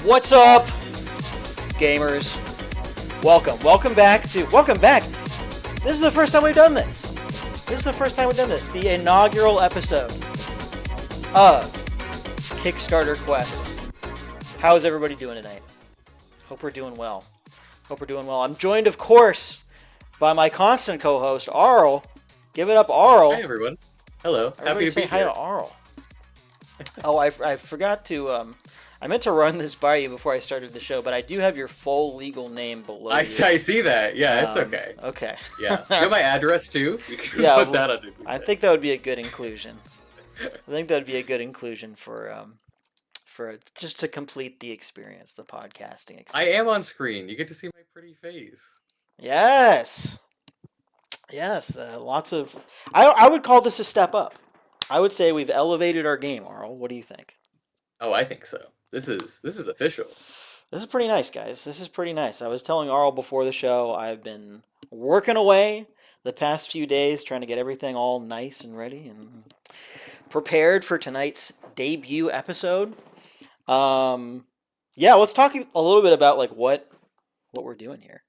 What's up, gamers? Welcome back. This is the first time we've done this. The inaugural episode of Kickstarter Quest. How is everybody doing tonight? Hope we're doing well. I'm joined, of course, by my constant co-host, Arel. Give it up, Arel. Hi, everyone. Hello. Everybody Happy to say be hi here. to Arel. Oh, I forgot to... I meant to run this by you before I started the show, but I do have your full legal name below I you. see that. Yeah, it's okay. Okay. Yeah. You have my address, too? You can put that under. I think that would be a good inclusion. For just to complete the experience, the podcasting experience. I am on screen. You get to see my pretty face. Yes. Lots of... I would call this a step up. I would say we've elevated our game, Arl. What do you think? Oh, I think so. This is official. This is pretty nice, guys. This is pretty nice. I was telling Arl before the show, I've been working away the past few days trying to get everything all nice and ready and prepared for tonight's debut episode. Let's talk a little bit about like what we're doing here.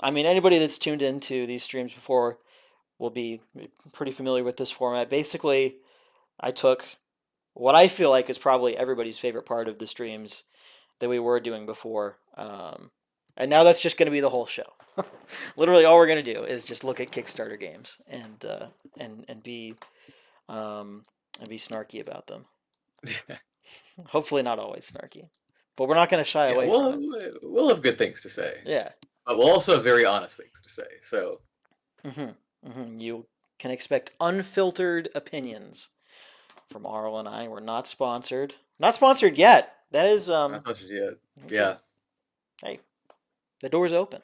Anybody that's tuned into these streams before will be pretty familiar with this format. Basically, I took what I feel like is probably everybody's favorite part of the streams that we were doing before. And now that's just going to be the whole show. Literally, all we're going to do is just look at Kickstarter games and be snarky about them. Hopefully, not always snarky, but we're not going to shy away from it. We'll have good things to say. Yeah, but we'll also have very honest things to say. So, you can expect unfiltered opinions from Arl and I. We're not sponsored. Not sponsored yet. That is not sponsored yet. Yeah. Hey, the door's open.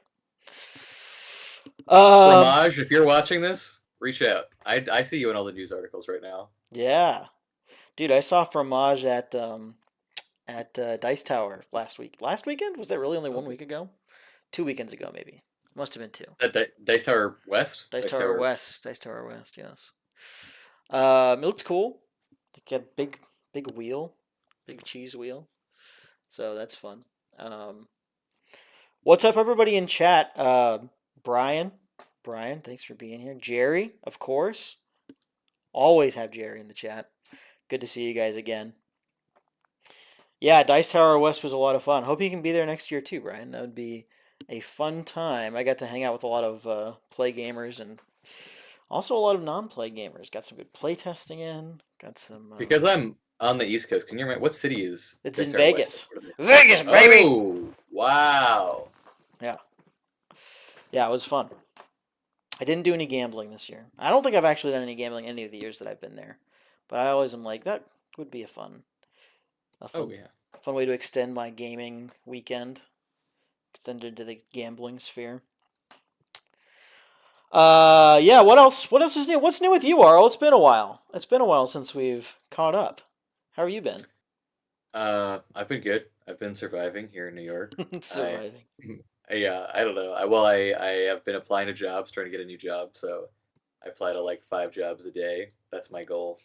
Fromage, if you're watching this, reach out. I see you in all the news articles right now. Yeah, dude, I saw Fromage at Dice Tower last week. Last weekend? Was that really only 1 week ago? 2 weekends ago, maybe. Must have been two. At Dice Tower West. Dice Tower West. Yes. It looked cool. They got a big wheel, big cheese wheel. So that's fun. What's up, everybody in chat? Brian, thanks for being here. Jerry, of course. Always have Jerry in the chat. Good to see you guys again. Yeah, Dice Tower West was a lot of fun. Hope you can be there next year too, Brian. That would be a fun time. I got to hang out with a lot of play gamers and also a lot of non-play gamers. Got some good play testing in. Got some... Because I'm on the East Coast, can you remember what city is? It's in Vegas. Vegas, baby! Oh, wow. Yeah, it was fun. I didn't do any gambling this year. I don't think I've actually done any gambling any of the years that I've been there. But I always am like, that would be a fun way to extend my gaming weekend. Extend into the gambling sphere. What else is new? What's new with you, Arl? It's been a while. Since we've caught up. How have you been? I've been good. I've been surviving here in New York. Surviving. I don't know. I have been applying to jobs, trying to get a new job, so I apply to like 5 jobs a day. That's my goal.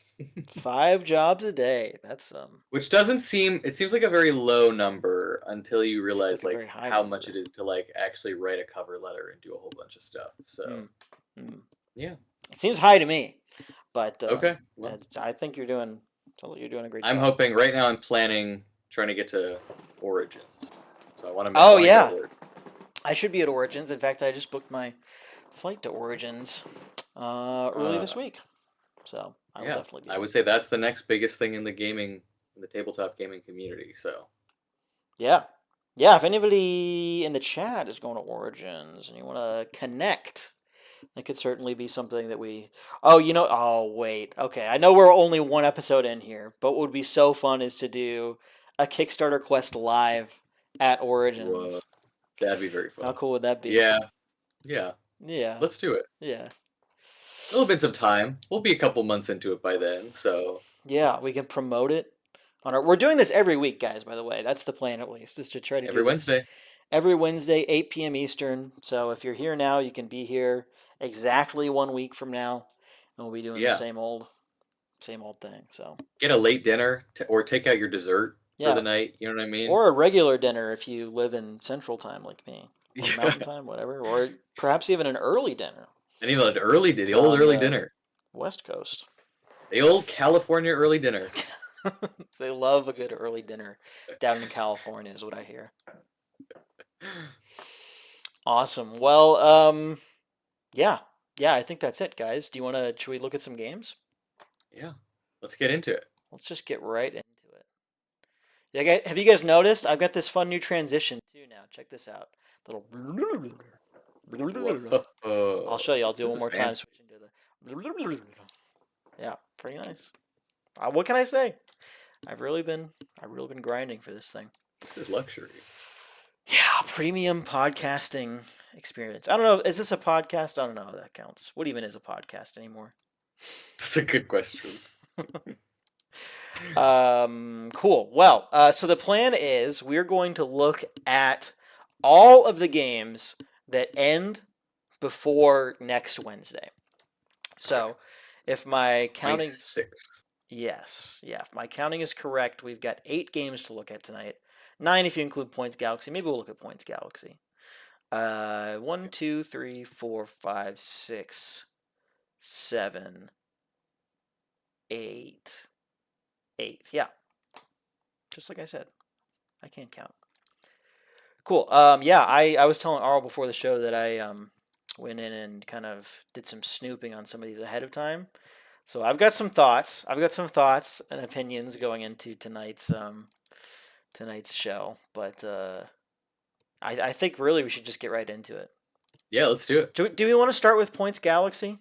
5 jobs a day. That's which seems like a very low number until you realize like how much it is to like actually write a cover letter and do a whole bunch of stuff. So yeah. It seems high to me. But okay. Well, I think you're doing a great job. I'm hoping right now. I'm planning trying to get to Origins. So I want to Oh yeah. I should be at Origins. In fact, I just booked my flight to Origins early this week. So I will definitely be there. I would say that's the next biggest thing in the tabletop gaming community. So yeah. If anybody in the chat is going to Origins and you want to connect, that could certainly be something that we... Oh, wait. Okay, I know we're only 1 episode in here, but what would be so fun is to do a Kickstarter Quest live at Origins. Whoa. That'd be very fun. How cool would that be? Yeah. Let's do it. Yeah. It'll been some time. We'll be a couple months into it by then, so... Yeah, we can promote it. We're doing this every week, guys, by the way. That's the plan, at least, is to try to do every Wednesday. Every Wednesday, 8 p.m. Eastern. So if you're here now, you can be here exactly 1 week from now, and we'll be doing the same old thing. So get a late dinner or take out your dessert for the night. You know what I mean? Or a regular dinner if you live in Central Time like me, or Mountain Time, whatever, or perhaps even an early dinner. And even an early dinner, the old early dinner. West Coast. The old California early dinner. They love a good early dinner down in California, is what I hear. Awesome. Well, yeah, I think that's it, guys. Should we look at some games? Yeah, let's get into it. Let's just get right into it. Yeah, have you guys noticed? I've got this fun new transition too now. Check this out. Little. I'll show you. I'll do it one more time. Switching to the. Yeah, pretty nice. What can I say? I've really been grinding for this thing. This is luxury. Yeah, premium podcasting experience. I don't know. Is this a podcast? I don't know how that counts. What even is a podcast anymore? That's a good question. Cool. Well, so the plan is we're going to look at all of the games that end before next Wednesday. So, if my counting... 26. Yes. Yeah, if my counting is correct, we've got 8 games to look at tonight. 9 if you include Points Galaxy. Maybe we'll look at Points Galaxy. 1, 2, 3, 4, 5, 6, 7, 8. 8. Yeah. Just like I said. I can't count. Cool. Yeah, I was telling Arel before the show that I went in and kind of did some snooping on some of these ahead of time. So I've got some thoughts. And opinions going into tonight's show. But I think really we should just get right into it. Yeah, let's do it. Do we want to start with Points Galaxy?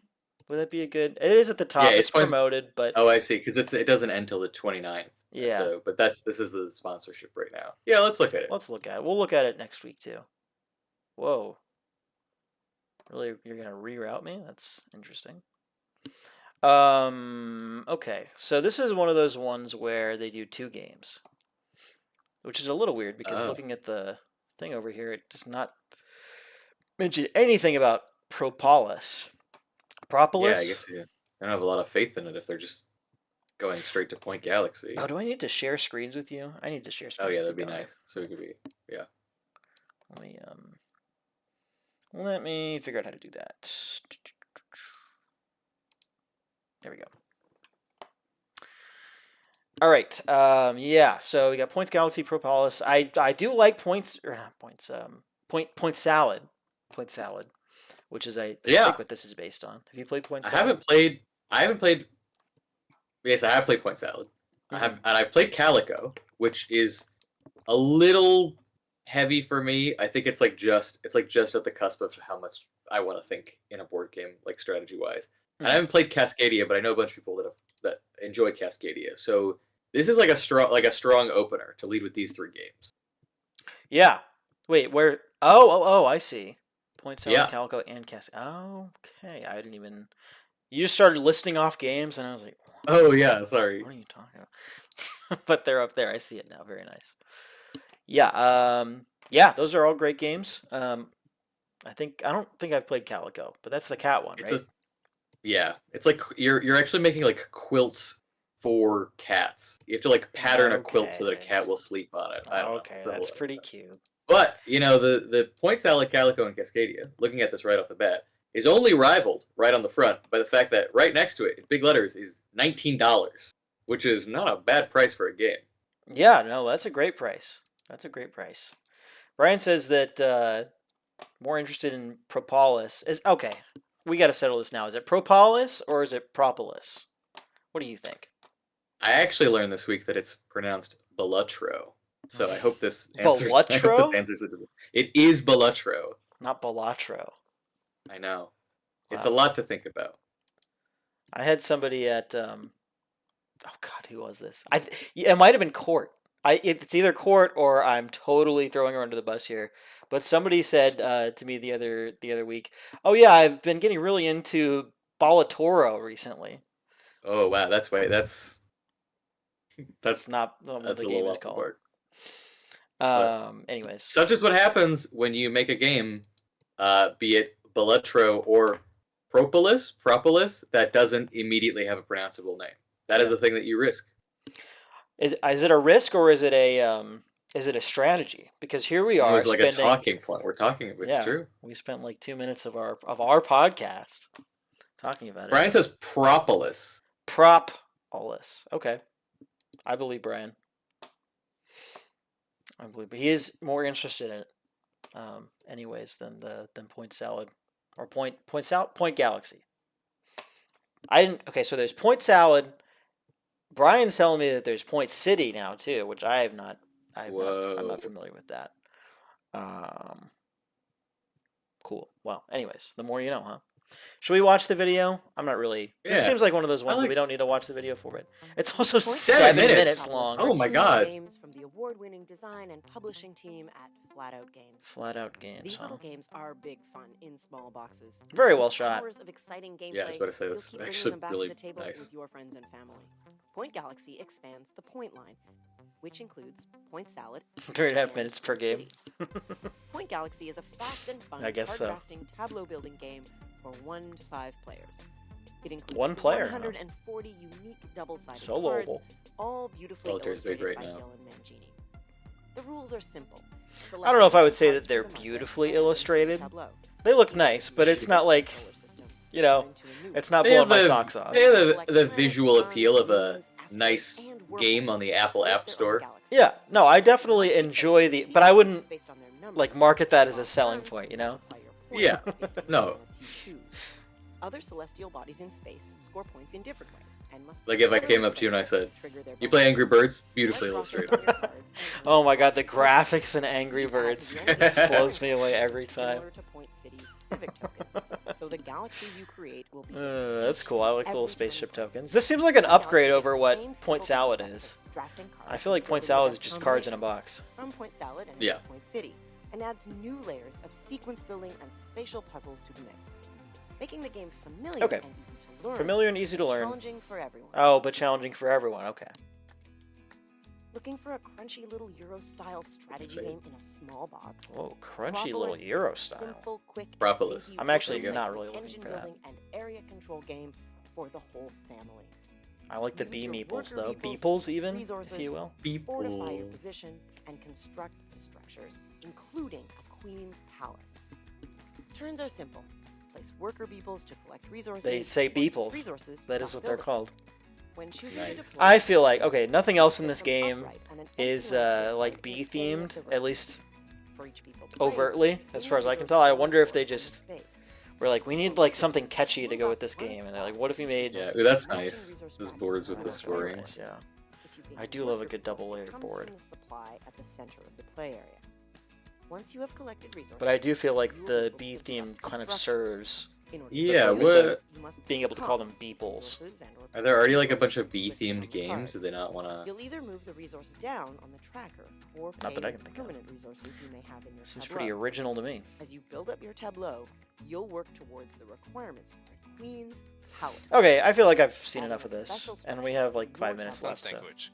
Would that be a good... It is at the top. Yeah, it's promoted, but... Oh, I see. Because it doesn't end until the 29th. Yeah. So, but this is the sponsorship right now. Yeah, let's look at it. Let's look at it. We'll look at it next week, too. Whoa. Really? You're going to reroute me? That's interesting. Okay. So this is one of those ones where they do 2 games. Which is a little weird, because looking at the thing over here, it does not mention anything about Propolis. Yeah, I guess I don't have a lot of faith in it if they're just going straight to Point Galaxy. Oh, do I need to share screens with you? I need to share screens. Oh yeah, that'd be nice. So it could be, yeah. Let me figure out how to do that. There we go. All right. Yeah. So we got Points Galaxy, Propolis. I do like Point Salad. Point Salad. Which is I think what this is based on. Have you played Point Salad? I haven't played. Yes, I have played Point Salad. And I've played Calico, which is a little heavy for me. I think it's just at the cusp of how much I want to think in a board game, like strategy wise. And I haven't played Cascadia, but I know a bunch of people that enjoy Cascadia. So this is like a strong opener to lead with these 3 games. Yeah. Wait, where? Oh, I see. Point Salad, Calico, and Cascadia. Okay, I didn't even... You just started listing off games, and I was like... Oh, yeah, sorry. What are you talking about? But they're up there. I see it now. Very nice. Yeah, those are all great games. I don't think I've played Calico, but that's the cat one, right? It's like you're actually making like quilts for cats. You have to like pattern a quilt so that a cat will sleep on it. I don't know. That's pretty cute. But, the Point Salad, Calico, and Cascadia, looking at this right off the bat, is only rivaled right on the front by the fact that right next to it, in big letters, is $19, which is not a bad price for a game. Yeah, no, that's a great price. Brian says that more interested in Propolis is... Okay, we got to settle this now. Is it Propolis or is it Propolis? What do you think? I actually learned this week that it's pronounced Belutro. So I hope this answers it. It is Belutro. Not Balatro. I know. Wow. It's a lot to think about. I had somebody at... oh, God, who was this? It might have been Court. It's either Court or I'm totally throwing her under the bus here. But somebody said to me the other week, oh, yeah, I've been getting really into Balatoro recently. Oh, wow. That's not what the game is called. Anyways. Such is what happens when you make a game, be it Belutro or Propolis, that doesn't immediately have a pronounceable name. That is the thing that you risk. Is it a risk or is it a strategy? Because here we It are was like a spending. talking point. We're talking. It's Yeah, true. we spent like 2 minutes of our podcast talking about it. Brian says propolis. Propolis. Okay, I believe Brian. I believe, but he is more interested in it, anyways, than Point Salad or Point Galaxy. I didn't. Okay, so there's Point Salad. Brian's telling me that there's Point City now too, which I have not. I'm not familiar with that. Cool. Well, anyways, the more you know, huh? Should we watch the video? I'm not really. Yeah. This seems like one of those ones that we don't need to watch the video for it. It's also 7 minutes long. Oh my god! Games from the award-winning design and publishing team at Flat Out Games. Flat Out Games. These Huh? little games are big fun in small boxes. Very well shot. Hours of exciting gameplay. Yeah, I was about to say You'll this keep is bringing actually them back really to the table nice. with your friends and family. Point Galaxy expands the point line, which includes Point Salad. 3.5 minutes per game. Point Galaxy is a fast and fun I guess so. card-drafting tableau building game for 1 to 5 players. It includes One player, huh? 140 unique double-sided Soloable. cards, all beautifully Military's big illustrated right by now. Dylan Mangini. The rules are simple. I don't know if I would say that they're beautifully illustrated. They look nice, but it's not like, you know, it's not They have blowing my the- socks off. They have the visual appeal of a nice game on the Apple App Store. Yeah, no, I definitely enjoy but I wouldn't like market that as a selling point, you know? Yeah, no. Other celestial bodies in space score points in different ways and must Like if I came up to you and I said, "You play Angry Birds? Beautifully illustrated." Oh my god, the graphics in Angry Birds blows me away every time. Similar to Point City's civic tokens. So the galaxy you create will be That's cool. I like the little spaceship tokens. This seems like an upgrade over what Point Salad is. I feel like Point Salad is just cards in a box. From Point Salad and Yeah. Point City, and adds new layers of sequence building and spatial puzzles to the mix, making the game familiar Okay. and easy to learn. Familiar and easy to learn. Challenging for everyone. Oh, but challenging for everyone. Okay. Looking for a crunchy little Euro-style strategy Excited. game in a small box? Whoa, crunchy little Propolis is Euro a style. Simple, quick, and Propolis. easy I'm actually organized not really looking engine for that. building and area control game for the whole family. I like the Use bee your meeples worker though. meeples, Beeples even, if resources, you will. Fortify your People. position and construct the structures, including a queen's palace. Turns are simple. Place worker beeples to collect resources. They say or beeples. resources That is to what they're buildings. called. When choosing Nice. to deploy, I feel like, okay, nothing else in this set them game upright on an is excellent like scale bee in the center themed, of the at room. least For each beeple to place, overtly, as bring far as the I can resources tell. I to wonder if the they floor in just space. were like, we need like something catchy to go with this game, and they're like, what if we made? Yeah, ooh, that's nice. Those boards with the That's really story. nice, yeah. If you I gain do love a worker good beeple, double-layered it comes board. from the supply at the center of the play area. Once you have collected resources, But I do feel like you will the be able bee to theme construct kind of structures. serves In order Yeah, to what- do this, you must being able to call them toss beeples. resources and/or Are there already like a bunch resources of bee listed on themed the games? card. Do they not want to? You'll either move the resource down on the tracker or pay Not that I can think of. permanent resources you may have in your Seems tableau. pretty original to me. As you build up your tableau, you'll work towards the requirements for a queen's palace. Okay, I feel like I've seen Adding enough of a this, special and we structure have like to 5 your minutes tableau. left. So. Sandwich.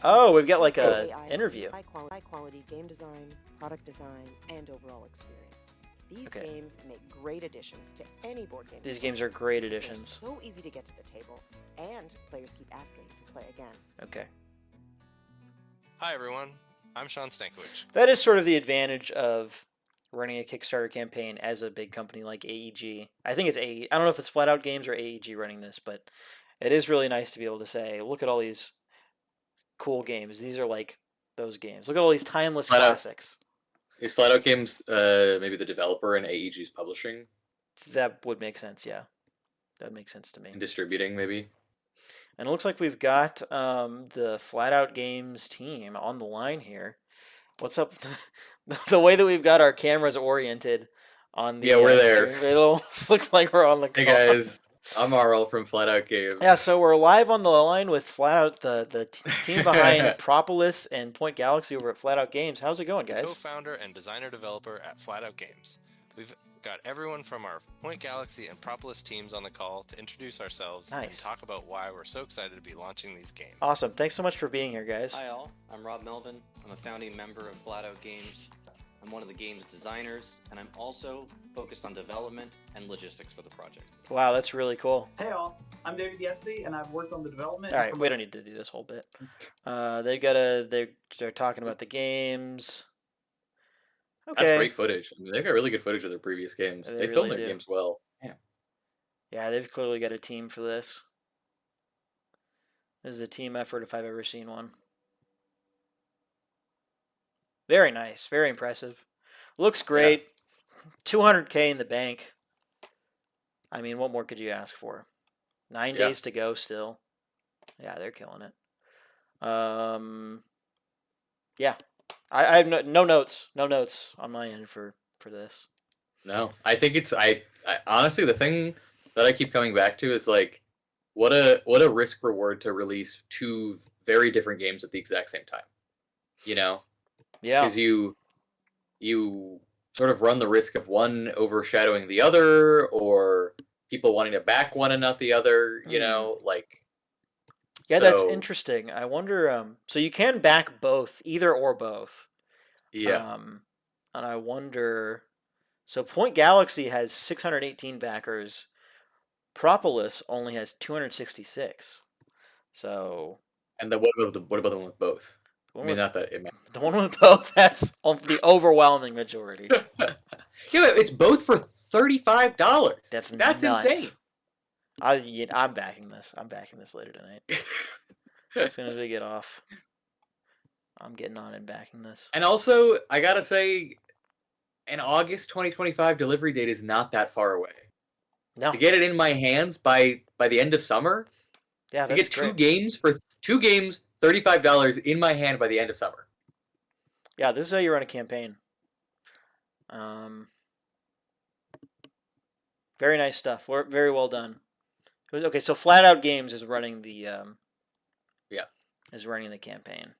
Oh, we've got like AI a has interview. High quality game design, product design, and overall experience. These Okay. games make great additions to any board game. These you games play. are great They're additions. so easy to get to the table, and players keep asking to play again. Okay. Hi everyone, I'm Sean Stankiewicz. That is sort of the advantage of running a Kickstarter campaign as a big company like AEG. I think it's AEG. I don't know if it's Flat Out Games or AEG running this, but it is really nice to be able to say, look at all these cool games. These are like those games. Look at all these timeless Flat Out. classics. Is Flat Out Games maybe the developer and AEG's publishing That would make sense, yeah. That makes sense to me. and distributing maybe? And it looks like we've got the Flat Out Games team on the line here. What's up? The way that we've got our cameras oriented on the Yeah, we're there. stream, it almost looks like we're on the Hey call. guys, I'm Arel from Flat Out Games. Yeah, so we're live on the line with Flat Out, the team behind Propolis and Point Galaxy over at Flat Out Games. How's it going, guys? Co-founder and designer-developer at Flat Out Games. We've got everyone from our Point Galaxy and Propolis teams on the call to introduce ourselves and Nice. talk about why we're so excited to be launching these games. Awesome. Thanks so much for being here, guys. Hi all, I'm Rob Melvin. I'm a founding member of Flat Out Games. I'm one of the game's designers, and I'm also focused on development and logistics for the project. Wow, that's really cool. Hey all, I'm David Yetzi, and I've worked on the development. All right, we don't need to do this whole bit. They're talking about the games. Okay. That's great footage. I mean, they got really good footage of their previous games. They They really filmed their do. games well. Yeah. Yeah, they've clearly got a team for this. This is a team effort if I've ever seen one. Very nice, very impressive. Looks great. 200K in the bank. I mean, what more could you ask for? 9 days to go still. Yeah, they're killing it. Yeah. I have no notes on my end for this. No, I think it's I honestly the thing that I keep coming back to is like what a risk reward to release two very different games at the exact same time. You know, Yeah. because you sort of run the risk of one overshadowing the other, or people wanting to back one and not the other. You know, like. Yeah, that's interesting. I wonder. So you can back both, either or both. Yeah. And I wonder. So Point Galaxy has 618 backers. Propolis only has 266. So. And then what about the one with both? I mean, not that it matters. The one with both has the overwhelming majority. Yeah, it's both for $35. That's nuts. Insane. I'm backing this. I'm backing this later tonight. As soon as we get off, I'm getting on and backing this. And also, I gotta say, an August 2025 delivery date is not that far away. No. To get it in my hands by the end of summer. Yeah, to that's get great. two games, $35 in my hand by the end of summer. Yeah, this is how you run a campaign. Very nice stuff. Very well done. Okay, so Flat Out Games is running the running the campaign,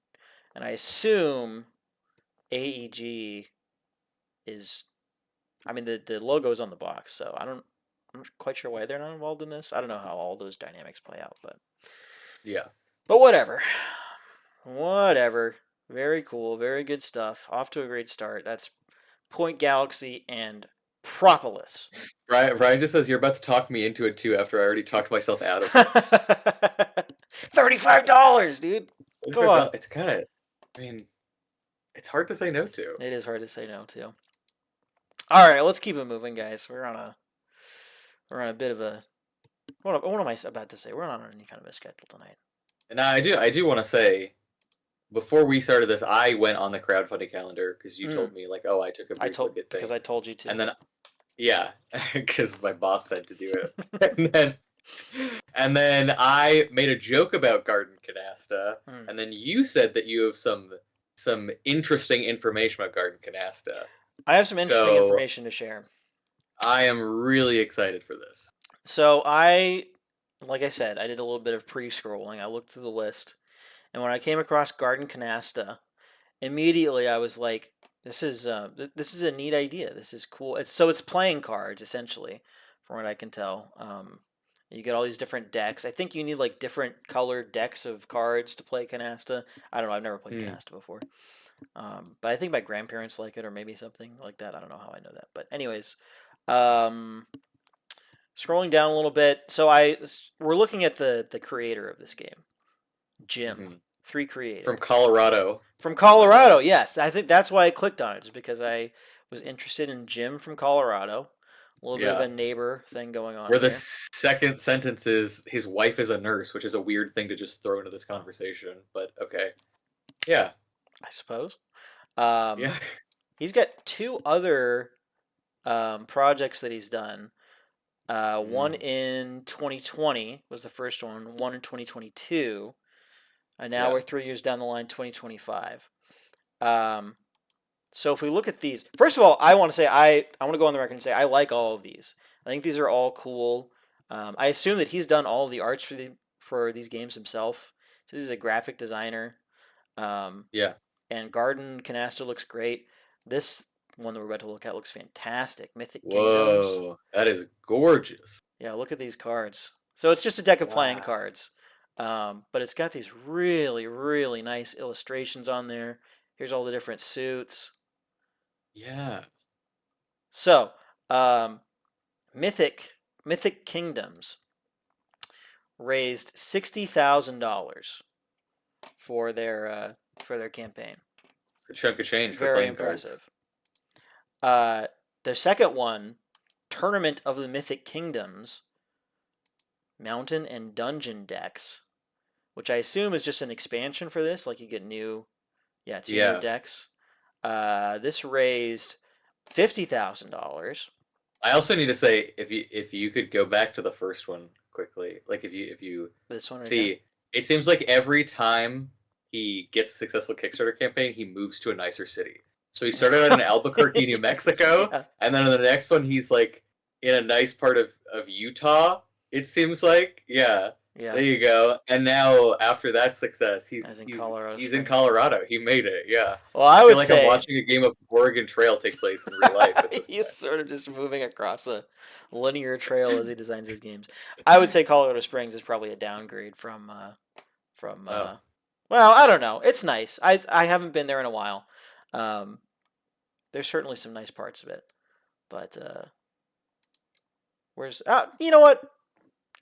and I assume AEG is. I mean, the logo is on the box, so I'm not quite sure why they're not involved in this. I don't know how all those dynamics play out, but whatever. Very cool, very good stuff. Off to a great start. That's Point Galaxy and Propolis. Ryan just says you're about to talk me into it too after I already talked myself out of it. $35, dude. Come on. It's kind of, I mean, it's hard to say no to. It is hard to say no to. All right, let's keep it moving, guys. We're on a bit of a. What am I about to say? We're not on any kind of a schedule tonight. And I do want to say, before we started this, I went on the crowdfunding calendar because you told me like, oh, I took a brief look at things. Because I told you to. And then, yeah, because my boss said to do it. and then I made a joke about Garden Canasta, and then you said that you have some interesting information about Garden Canasta. I have some interesting information to share. I am really excited for this. So like I said, I did a little bit of pre-scrolling. I looked through the list, and when I came across Garden Canasta, immediately I was like, "This is a neat idea. This is cool." It's playing cards essentially, from what I can tell. You get all these different decks. I think you need like different colored decks of cards to play Canasta. I don't know. I've never played Canasta before, but I think my grandparents like it, or maybe something like that. I don't know how I know that, but anyways. Scrolling down a little bit, so we're looking at the creator of this game, Jim, 3 Creative. From Colorado. From Colorado, yes. I think that's why I clicked on it, just because I was interested in Jim from Colorado. A little bit of a neighbor thing going on. Where the second sentence is his wife is a nurse, which is a weird thing to just throw into this conversation, but okay. Yeah. I suppose. Yeah. He's got 2 other projects that he's done. One in 2020 was the first one. One in 2022, and now we're 3 years down the line, 2025. So if we look at these, first of all, I want to say I want to go on the record and say I like all of these. I think these are all cool. I assume that he's done all of the arts for these games himself. So he's a graphic designer. And Garden Canasta looks great. This one that we're about to look at looks fantastic. Mythic Kingdoms. Whoa, that is gorgeous. Yeah, look at these cards. So it's just a deck of playing cards. But it's got these really, really nice illustrations on there. Here's all the different suits. Yeah. So, Mythic Kingdoms raised $60,000 for their campaign. A chunk of change for Very playing cards. impressive. Their second one, Tournament of the Mythic Kingdoms, Mountain and Dungeon decks, which I assume is just an expansion for this. Like you get two new Yeah. decks. This raised $50,000. I also need to say, if you could go back to the first one quickly, like if you This one right see, here. it seems like every time he gets a successful Kickstarter campaign, he moves to a nicer city. So he started out in Albuquerque, New Mexico, Yeah. and then in the next one he's like in a nice part of Utah. It seems like, yeah. Yeah. There you go. And now after that success, he's As in he's Colorado he's in Springs. Colorado. He made it. Yeah. Well, I I would feel like say I'm watching a game of Oregon Trail take place in real life at this he's point. sort of just moving across a linear trail as he designs his games. I would say Colorado Springs is probably a downgrade from Oh. well, I don't know. It's nice. I haven't been there in a while. There's certainly some nice parts of it, but where's you know what?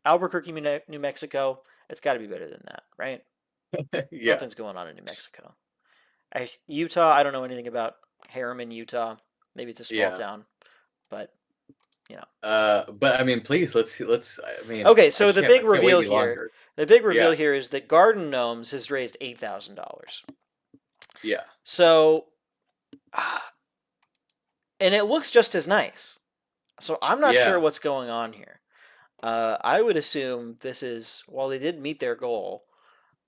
Albuquerque, New Mexico. It's got to be better than that, right? Yeah. Nothing's going on in New Mexico. Utah, I don't know anything about Harriman, Utah. Maybe it's a small Yeah. town, but But I mean, please, let's. I mean, okay. So I the can't- I big can't wait reveal any here, longer. the big reveal Yeah. here is that Garden Gnomes has raised $8,000. Yeah. So, and it looks just as nice. So I'm not Yeah. sure what's going on here. I would assume this is, while they did meet their goal,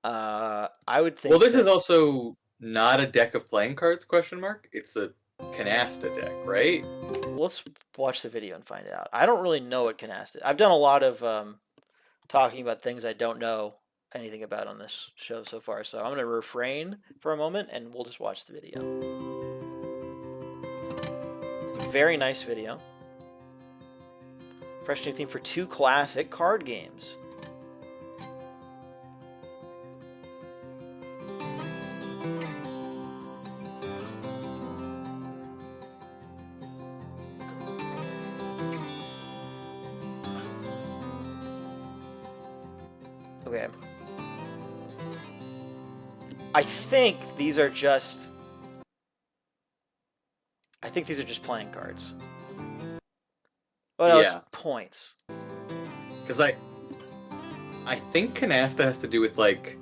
I would think. Well, this that, is also not a deck of playing cards? Question mark. It's a canasta deck, right? Let's watch the video and find out. I don't really know what canasta. I've done a lot of talking about things I don't know anything about on this show so far, so I'm going to refrain for a moment and we'll just watch the video. Very nice video. Fresh new theme for 2 classic card games. Okay. I think these are just playing cards. Oh no, it's Yeah. points. Because I think canasta has to do with like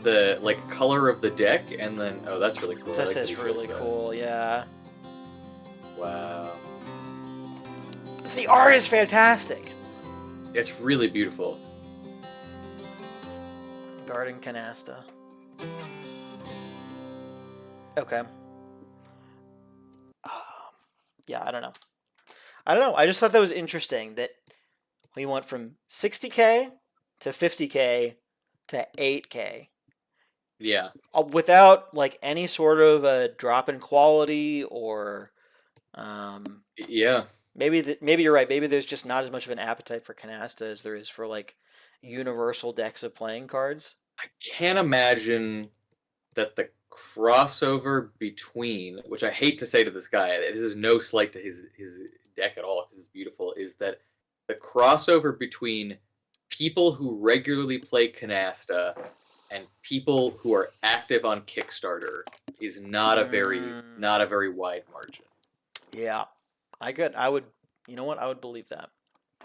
the color of the deck, and then that's really cool. I This like that is he shows really that. cool, yeah. Wow, The art is fantastic. it's really beautiful. Garden canasta. Okay. Yeah, I don't know. I just thought that was interesting that we went from 60K to 50K to 8K Yeah, without like any sort of a drop in quality or yeah. maybe you're right. Maybe there's just not as much of an appetite for canasta as there is for like universal decks of playing cards. I can't imagine that the crossover between, which I hate to say to this guy, this is no slight to his deck at all because it's beautiful, is that the crossover between people who regularly play canasta and people who are active on Kickstarter is not a very wide margin. Yeah, I would, you know what? I would believe that.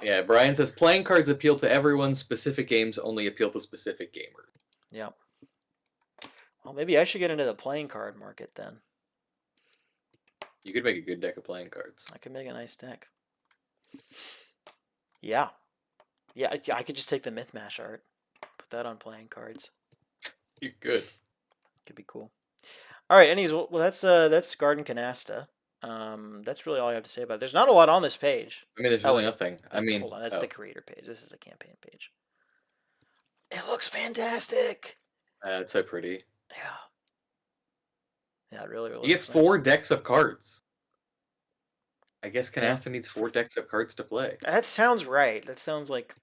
Yeah, Brian says playing cards appeal to everyone. Specific games only appeal to specific gamers. Yeah. Well, maybe I should get into the playing card market then. You could make a good deck of playing cards. I could make a nice deck. Yeah. Yeah, I could just take the Mythmash art, put that on playing cards. You could. Could be cool. All right, anyways, well that's Garden Canasta. That's really all I have to say about it. There's not a lot on this page. I mean, there's really nothing. I mean, hold on, that's the creator page. This is the campaign page. It looks fantastic. It's so pretty. Yeah. Yeah, it really, really. You get looks 4 nice. decks of cards. I guess Canasta needs 4 decks of cards to play. That sounds right. That sounds like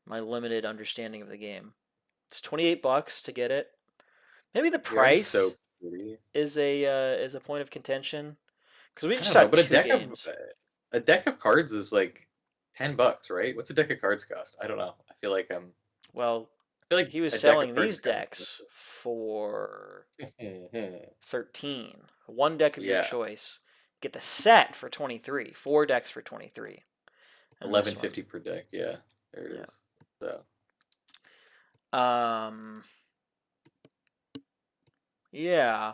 my limited understanding of the game. It's $28 to get it. Maybe the price. is a point of contention? Because we I just don't know, got but two games. a deck of cards is like $10, right? What's a deck of cards cost? I don't know. Well, I feel like he was a deck of selling cards these is kind of decks for expensive. 13. One deck of your Yeah, choice. Get the set for 23. Four decks for 23. And this one. $11.50 per deck. Yeah, there it Yeah. is. So Yeah.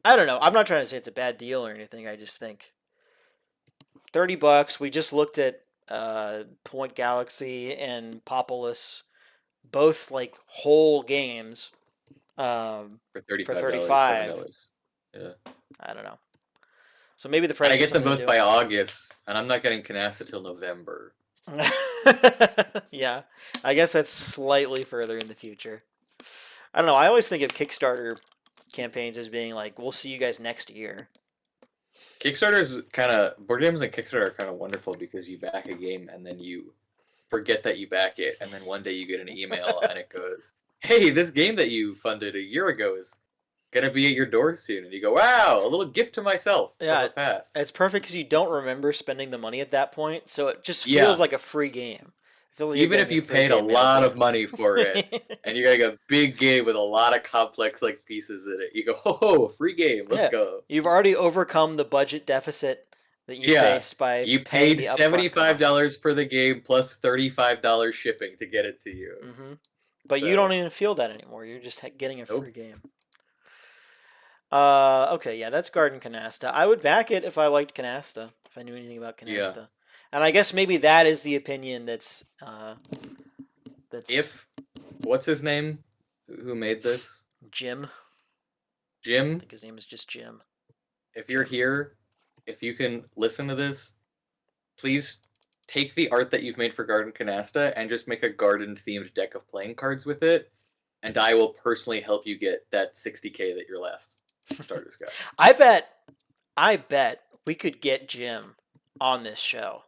I don't know. I'm not trying to say it's a bad deal or anything. I just think $30. We just looked at Point Galaxy and Populous, both like whole games. for For $35, 35. $7. Yeah, I don't know. So maybe the and price I has get them something to both do by with August, and I'm not getting Canasta till November. it. Yeah, I guess that's slightly further in the future. I don't know. I always think of Kickstarter campaigns as being like, we'll see you guys next year. Board games and Kickstarter are kind of wonderful because you back a game and then you forget that you back it, and then one day you get an email and it goes, "Hey, this game that you funded a year ago is gonna be at your door soon," and you go, "Wow, a little gift to myself Yeah, from the past." It's perfect because you don't remember spending the money at that point, so it just Yeah. feels like a free game. It feels So like you're even if getting you free paid a game mailed lot to of money for it, and you're getting a big game with a lot of complex like pieces in it, you go, "Oh, free game, let's Yeah. go." You've already overcome the budget deficit that you Yeah, faced by you paying paid the upfront cost. $75 for the game plus $35 shipping to get it to you. But you So- don't even feel that anymore. You're just getting a Nope. free game. Okay, yeah, that's Garden Canasta. I would back it if I liked Canasta, if I knew anything about Canasta. Yeah. And I guess maybe that is the opinion that's If what's his name? Who made this? Jim. I Jim, think his name is just Jim. if you're here, if you can listen to this, please take the art that you've made for Garden Canasta and just make a garden themed deck of playing cards with it, and I will personally help you get that 60K that your last starters got. I bet we could get Jim on this show.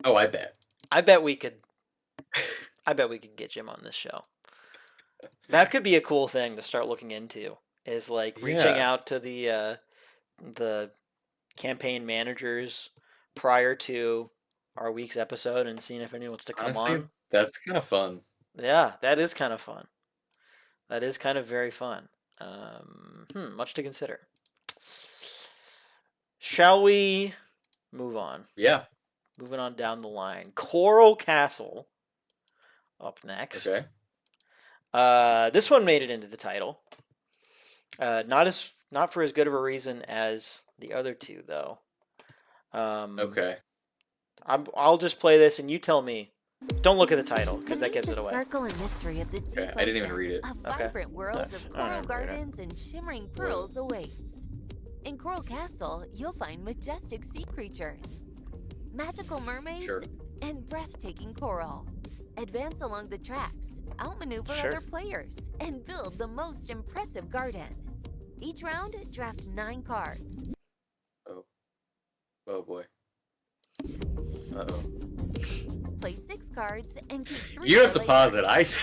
Oh, I bet. I bet we could get Jim on this show. That could be a cool thing to start looking into. Is like reaching Yeah. out to the campaign managers prior to our week's episode and seeing if anyone wants to come Honestly, on. that's kind of fun. Yeah, that is kind of fun. That is kind of very fun. Much to consider. Shall we move on? Yeah. Moving on down the line. Coral Castle up next. Okay. This one made it into the title. Not for as good of a reason as the other two, though. Okay. I'll just play this and you tell me. Don't look at the title because that gives it The away. sparkle and mystery of the deep Okay, I didn't even ocean, read it. A Okay. vibrant world of I coral don't read it. gardens and shimmering pearls awaits. In Coral Castle, you'll find majestic sea creatures, magical mermaids, Sure. and breathtaking coral. Advance along the tracks, outmaneuver Sure. other players, and build the most impressive garden. Each round, draft 9 cards. Oh boy. Uh-oh. Play 6 cards and keep 3 You have for to later. pause it. I see.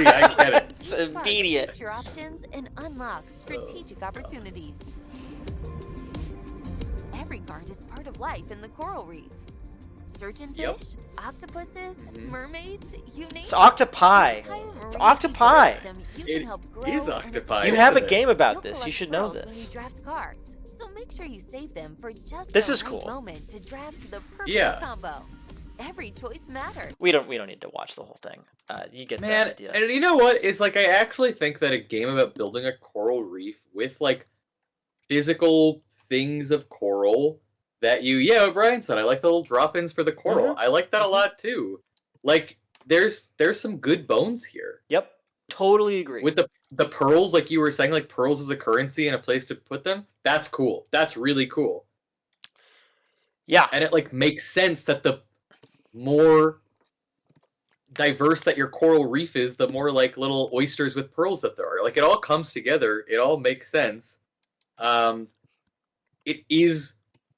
I get it. It's Each card immediate. shifts your options and unlocks strategic opportunities. Every card is part of life in the coral reef. Surgeonfish, Yep. octopuses, mermaids, you name It's it. octopi. The entire marine octopi. ecosystem you It can help grow is and octopi. You expand. have a isn't it? game about You'll this. You collect should know pearls when you this. draft cards, so make sure you save them for just This the is right cool. moment to draft the perfect Yeah. combo. Every choice matters. We don't need to watch the whole thing. You get Man, that idea. and you know what? It's like I actually think that a game about building a coral reef with like physical things of coral that what Brian said, I like the little drop-ins for the coral. Mhm. I like that a Mhm. lot too. Like there's some good bones here. Yep. Totally agree. With the pearls, like you were saying, like pearls as a currency and a place to put them, that's cool. That's really cool. Yeah. And it like makes sense that the more diverse that your coral reef is, the more like little oysters with pearls that there are. Like it all comes together. It all makes sense. It is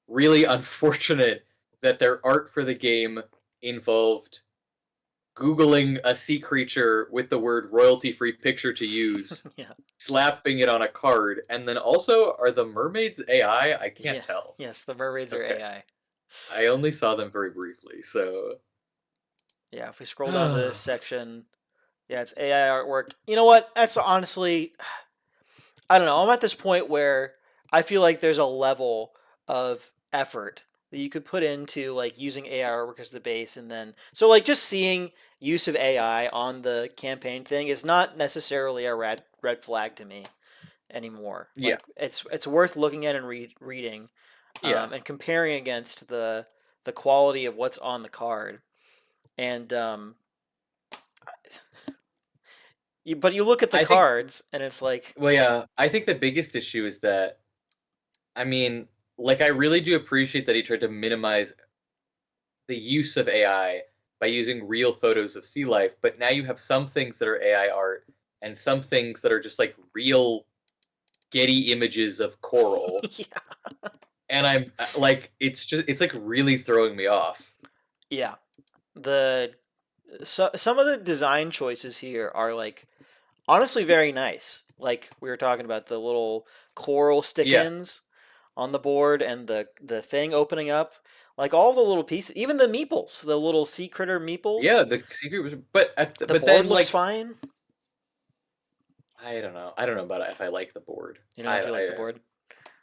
really unfortunate that their art for the game involved Googling a sea creature with the word royalty-free picture to use, Yeah. slapping it on a card, and then also, are the mermaids AI? I can't Yeah. tell. Yes, the mermaids are Okay. AI. I only saw them very briefly, so... Yeah, if we scroll down to this section, yeah, it's AI artwork. You know what? That's honestly, I don't know. I'm at this point where I feel like there's a level of effort that you could put into like using AI artwork as the base, and then so like just seeing use of AI on the campaign thing is not necessarily a red flag to me anymore. Yeah. Like it's worth looking at and reading, Yeah. and comparing against the quality of what's on the card, and but you look at the I think, cards and it's like, well, yeah, I think the biggest issue is that, I mean, like, I really do appreciate that he tried to minimize the use of AI by using real photos of sea life, but now you have some things that are AI art and some things that are just like real Getty images of coral, yeah, and I'm like, it's like really throwing me off. yeah. The some of the design choices here are like honestly very nice. Like we were talking about the little coral Yeah, stick-ins on the board and the thing opening up. Like all the little pieces, even the meeples, the little sea critter meeples. yeah, the secret was, but The but board then looks like, fine. I don't know about if I like the board. You know if you like the board.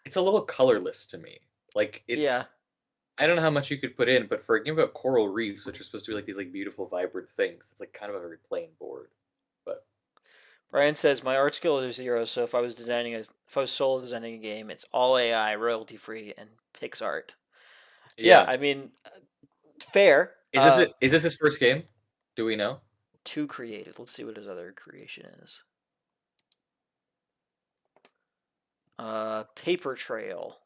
It's a little colorless to me. Like, Yeah. I don't know how much you could put in, but for a game about coral reefs, which are supposed to be like these like beautiful, vibrant things, it's like kind of a very plain board. But Brian says my art skill is 0, so if I was solo designing a game, it's all AI, royalty free, and PixArt. Yeah, yeah, I mean, fair. is this his first game? Do we know? Two created. Let's see what his other creation is. Paper Trail.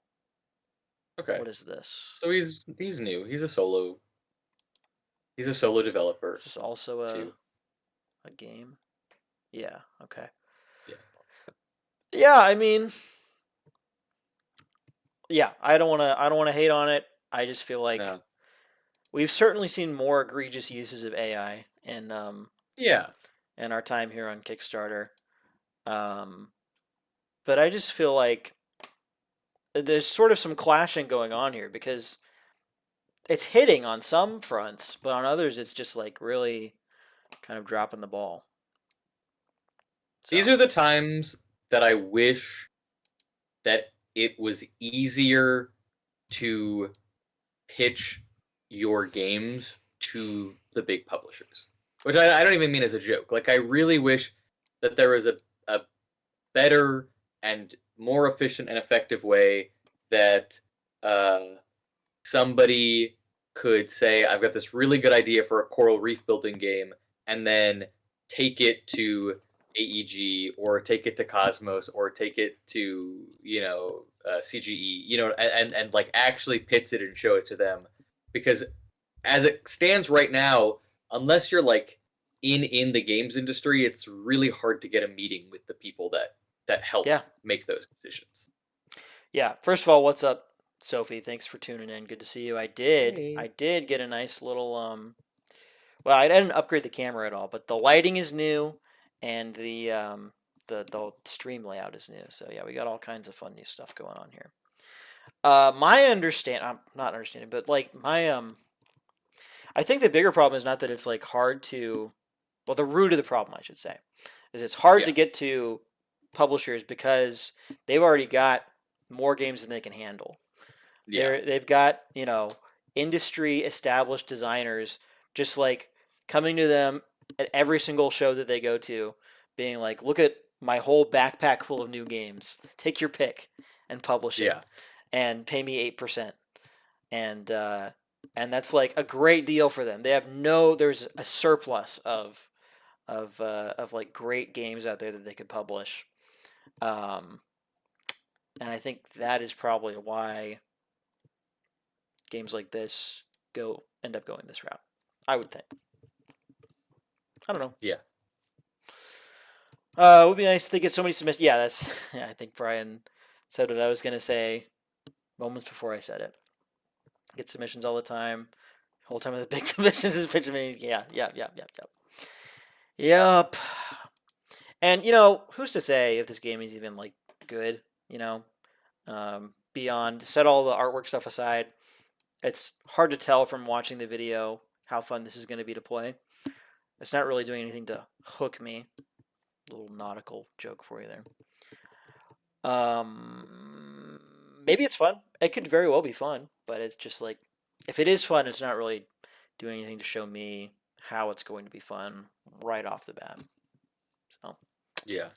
Okay, What is this? so he's new. He's a solo. He's a solo developer Is this also too. a game? Yeah. Okay. Yeah. Yeah, I mean, yeah. I don't wanna hate on it. I just feel like No. we've certainly seen more egregious uses of AI Yeah. in our time here on Kickstarter. But I just feel like there's sort of some clashing going on here because it's hitting on some fronts, but on others it's just like really kind of dropping the ball. These So, are the times that I wish that it was easier to pitch your games to the big publishers. Which I don't even mean as a joke. Like, I really wish that there was a better and more efficient and effective way that somebody could say, I've got this really good idea for a coral reef building game, and then take it to AEG or take it to Cosmos or take it to, CGE, and like actually pitch it and show it to them. Because as it stands right now, unless you're like in the games industry, it's really hard to get a meeting with the people that help yeah. make those decisions. Yeah. First of all, what's up, Sophie? Thanks for tuning in. Good to see you. Hey. I did get a nice little well, I didn't upgrade the camera at all, but the lighting is new and the stream layout is new. So yeah, we got all kinds of fun new stuff going on here. I'm not understanding, but like I think the bigger problem is not that it's like hard to, well, the root of the problem, I should say, is it's hard to Yeah. get to publishers because they've already got more games than they can handle. Yeah. They've got, industry established designers just like coming to them at every single show that they go to, being like, look at my whole backpack full of new games. Take your pick and publish it Yeah. and pay me 8%. And that's like a great deal for them. There's a surplus of like great games out there that they could publish. And I think that is probably why games like this end up going this route. I would think. I don't know. Yeah. It would be nice to get so many submissions. Yeah, I think Brian said what I was gonna say moments before I said it. Get submissions all the time. Whole time of the big commissions is pitching minis. Yeah. Yep. And who's to say if this game is even like good? Beyond set all the artwork stuff aside, it's hard to tell from watching the video how fun this is going to be to play. It's not really doing anything to hook me. Little nautical joke for you there. Maybe it's fun. It could very well be fun, but it's just like, if it is fun, it's not really doing anything to show me how it's going to be fun right off the bat. So, Yeah.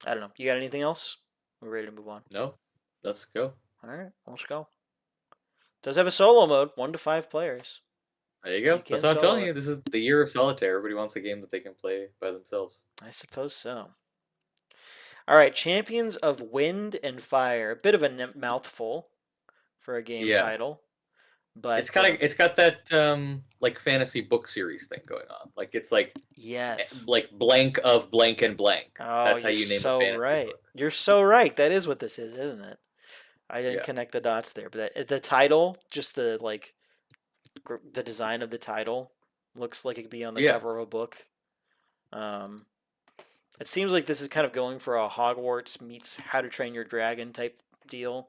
I don't know. You got anything else? We're ready to move on. No, let's go. All right, let's go. Does have a solo mode, 1 to 5 players. There you go. You can That's what I'm solo telling it. you. This is the year of solitaire. Everybody wants a game that they can play by themselves. I suppose so. All right, Champions of Wind and Fire. A bit of a mouthful for a game title, but it's got that like fantasy book series thing going on. Like it's like yes, like blank of blank and blank. Oh, That's how you you're name so a fantasy right. book. You're so right. That is what this is, isn't it? I didn't Yeah. connect the dots there, but the title, just the the design of the title, looks like it could be on the Yeah. cover of a book. It seems like this is kind of going for a Hogwarts meets How to Train Your Dragon type deal.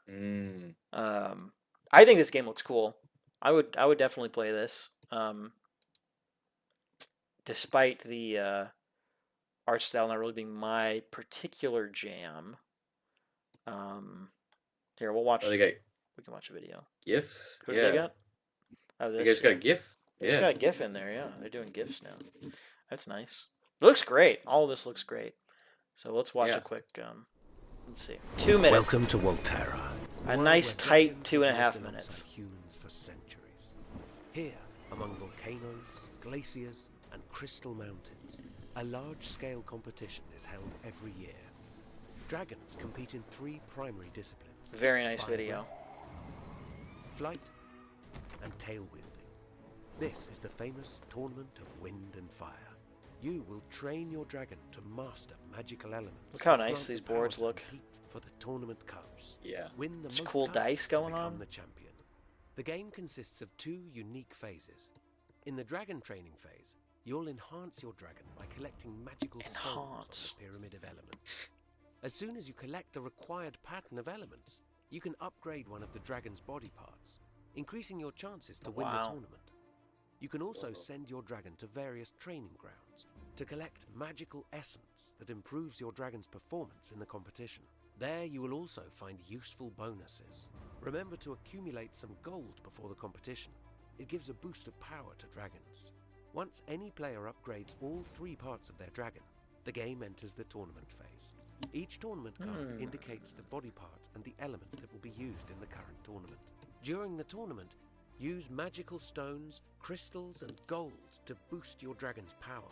Mm. I think this game looks cool. I would definitely play this. Despite the art style not really being my particular jam. Here we'll watch. Oh, they got We can watch a video. GIFs. Who do Yeah. they got? Oh, You this. guys got a GIF? They just Yeah. got a GIF in there. Yeah, they're doing GIFs now. That's nice. It looks great. All of this looks great. So let's watch Yeah. a quick. Let's see. 2 minutes. Welcome to Volterra. A nice tight 2.5 minutes. Humans for centuries. Here, among volcanoes, glaciers, and crystal mountains, a large-scale competition is held every year. Dragons compete in 3 primary disciplines. Very nice fire video. breath, flight, and tail wielding. This is the famous Tournament of Wind and Fire. You will train your dragon to master magical elements. Look how and nice grant these the power boards to look. compete for the tournament cups. Yeah. Win the There's most cool cups dice to going become on. the champion. The game consists of 2 unique phases. In the dragon training phase, you'll enhance your dragon by collecting magical stones Enhance. on the pyramid of elements. As soon as you collect the required pattern of elements, you can upgrade one of the dragon's body parts, increasing your chances to win the Wow. tournament. You can also send your dragon to various training grounds to collect magical essence that improves your dragon's performance in the competition. There you will also find useful bonuses. Remember to accumulate some gold before the competition. It gives a boost of power to dragons. Once any player upgrades all 3 parts of their dragon, the game enters the tournament phase. Each tournament card indicates the body part and the element that will be used in the current tournament. During the tournament, use magical stones, crystals, and gold to boost your dragon's power.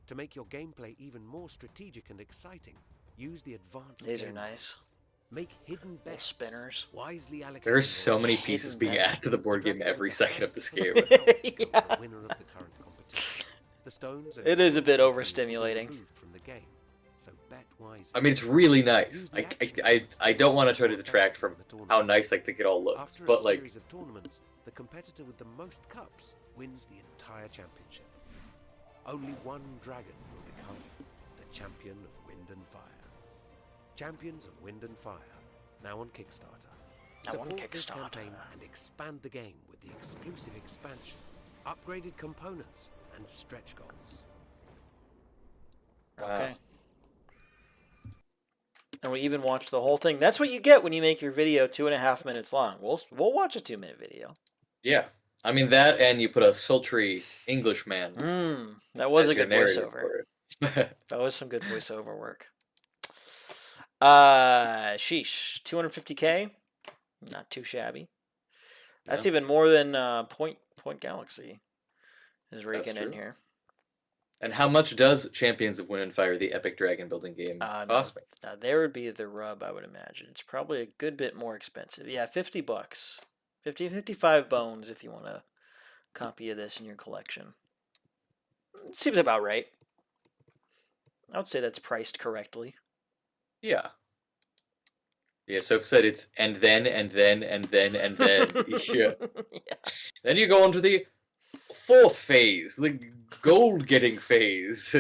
To make your gameplay even more strategic and exciting, use the advanced These are game nice. modes. Make hidden Little bets. spinners. Wisely allocate. There's so many pieces being added to the board game every second of this game. Yeah. Winner of the current competition. The stones and It is a bit gold will be overstimulating. removed from the game, so bet wisely. I mean, it's really nice. I don't want to try to detract from how nice I think it all looks, After but a like, series of tournaments, the competitor with the most cups wins the entire championship. Only one dragon will become the champion of Wind and Fire. Champions of Wind and Fire, now on Kickstarter. Now on Support this Kickstarter. campaign and expand the game with the exclusive expansion, upgraded components, and stretch goals. Okay. And we even watched the whole thing. That's what you get when you make your video 2.5 minutes long. We'll watch a 2-minute video. yeah. I mean that, and you put a sultry Englishman. That was as a your good narrative voiceover. for it. That was some good voiceover work. Sheesh, 250K, not too shabby. That's No. even more than Point Galaxy is raking in true. here. And how much does Champions of Wind and Fire, the epic dragon building game, cost me? There would be the rub, I would imagine. It's probably a good bit more expensive. Yeah, $50. 55 bones if you want a copy of this in your collection. Seems about right. I would say that's priced correctly. Yeah. Yeah, Soph said it's and then. Yeah. Yeah. Then you go on to the fourth phase, the gold getting phase.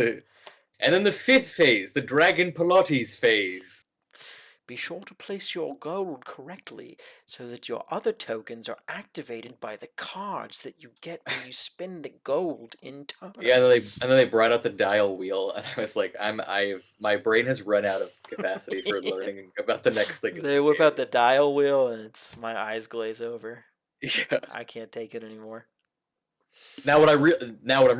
And then the fifth phase, the Dragon Pilates phase. Be sure to place your gold correctly so that your other tokens are activated by the cards that you get when you spend the gold in turns. Yeah, and then they brought out the dial wheel, and I was like, my brain has run out of capacity for learning about the next thing. They whip out the dial wheel, and my eyes glaze over. Yeah. I can't take it anymore. Now what I'm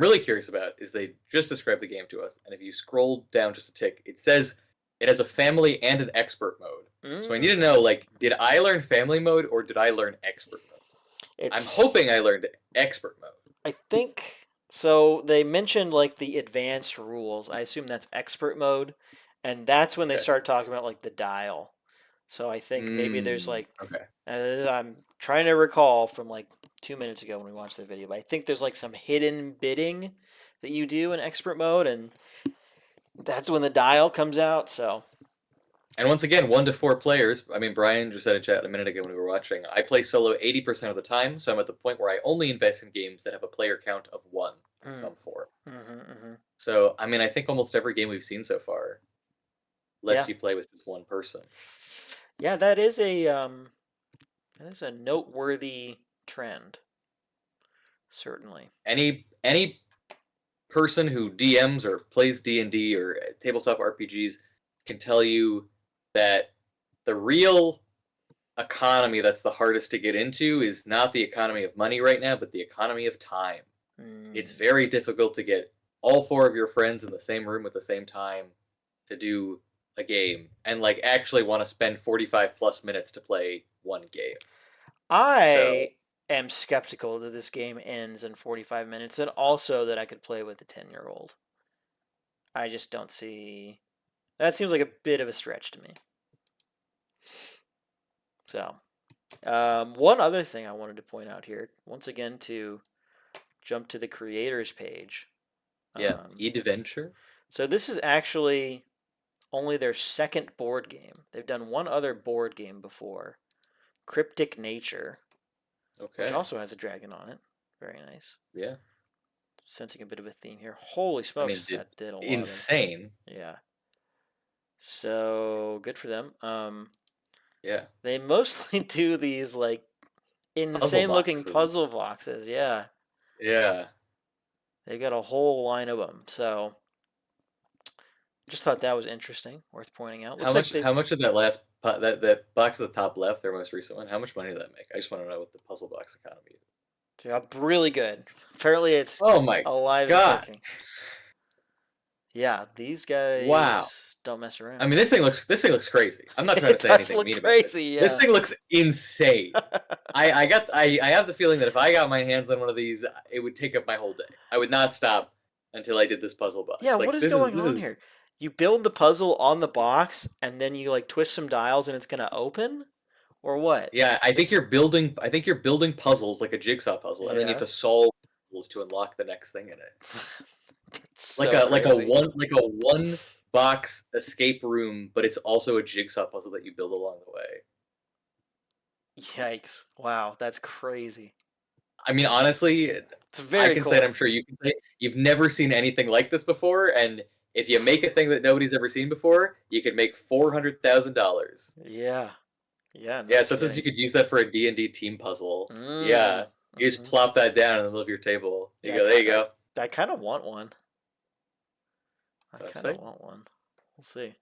really curious about is they just described the game to us, and if you scroll down just a tick, it says it has a family and an expert mode. So I need to know, like, did I learn family mode or did I learn expert mode? I'm hoping I learned expert mode. I think so. They mentioned like the advanced rules. I assume that's expert mode, and that's when they start talking about like the dial. So I think maybe there's like I'm trying to recall from like 2 minutes ago when we watched the video, but I think there's like some hidden bidding that you do in expert mode, and that's when the dial comes out. So, and once again, 1 to 4 players. I mean, Brian just said in chat a minute ago when we were watching. I play solo 80% of the time, so I'm at the point where I only invest in games that have a player count of 1, some 4. So, I mean, I think almost every game we've seen so far lets you play with just one person. Yeah, that is a noteworthy trend. Certainly. Any person who DMs or plays D&D or tabletop RPGs can tell you that the real economy that's the hardest to get into is not the economy of money right now, but the economy of time. It's very difficult to get all 4 of your friends in the same room at the same time to do a game and like actually want to spend 45 plus minutes to play one game. I am skeptical that this game ends in 45 minutes, and also that I could play with a 10-year-old. I just don't see... That seems like a bit of a stretch to me. So, one other thing I wanted to point out here, once again, to jump to the creators page. Yeah, Adventure. So this is actually only their second board game. They've done one other board game before, Cryptic Nature. Okay. Which also has a dragon on it. Very nice. Yeah. Sensing a bit of a theme here. Holy smokes, that did a lot. Insane. Yeah. So good for them. Yeah. They mostly do these like insane looking puzzle boxes. Yeah. Yeah. They've got a whole line of them. So just thought that was interesting, worth pointing out. How much of that last that box at the top left, their most recent one, how much money did that make? I just want to know what the puzzle box economy is. Really good. Apparently it's alive and kicking. Yeah, these guys don't mess around. I mean, this thing looks crazy. I'm not trying to say anything mean about it. Yeah. This thing looks insane. I have the feeling that if I got my hands on one of these, it would take up my whole day. I would not stop until I did this puzzle box. Yeah, what is going on here? You build the puzzle on the box, and then you like twist some dials, and it's gonna open, or what? Yeah, I think you're building puzzles like a jigsaw puzzle, and then you have to solve puzzles to unlock the next thing in it. like a one box escape room, but it's also a jigsaw puzzle that you build along the way. Yikes! Wow, that's crazy. I mean, honestly, it's very cool. Say it, I'm sure you can say it. You've never seen anything like this before, and if you make a thing that nobody's ever seen before, you could make $400,000. Yeah. So since you could use that for a D&D team puzzle, you just plop that down in the middle of your table. There you go. I kind of want one. We'll see.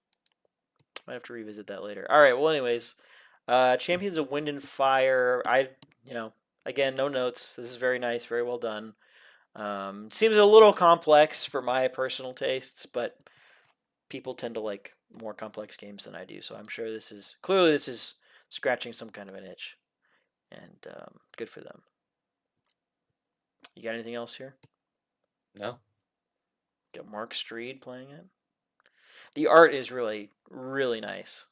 Might have to revisit that later. All right. Well, anyways, Champions of Wind and Fire. Again, no notes. This is very nice, very well done. Seems a little complex for my personal tastes, but people tend to like more complex games than I do. So I'm sure this is scratching some kind of an itch, and good for them. You got anything else here? No. Got Mark Streed playing it. The art is really, really nice.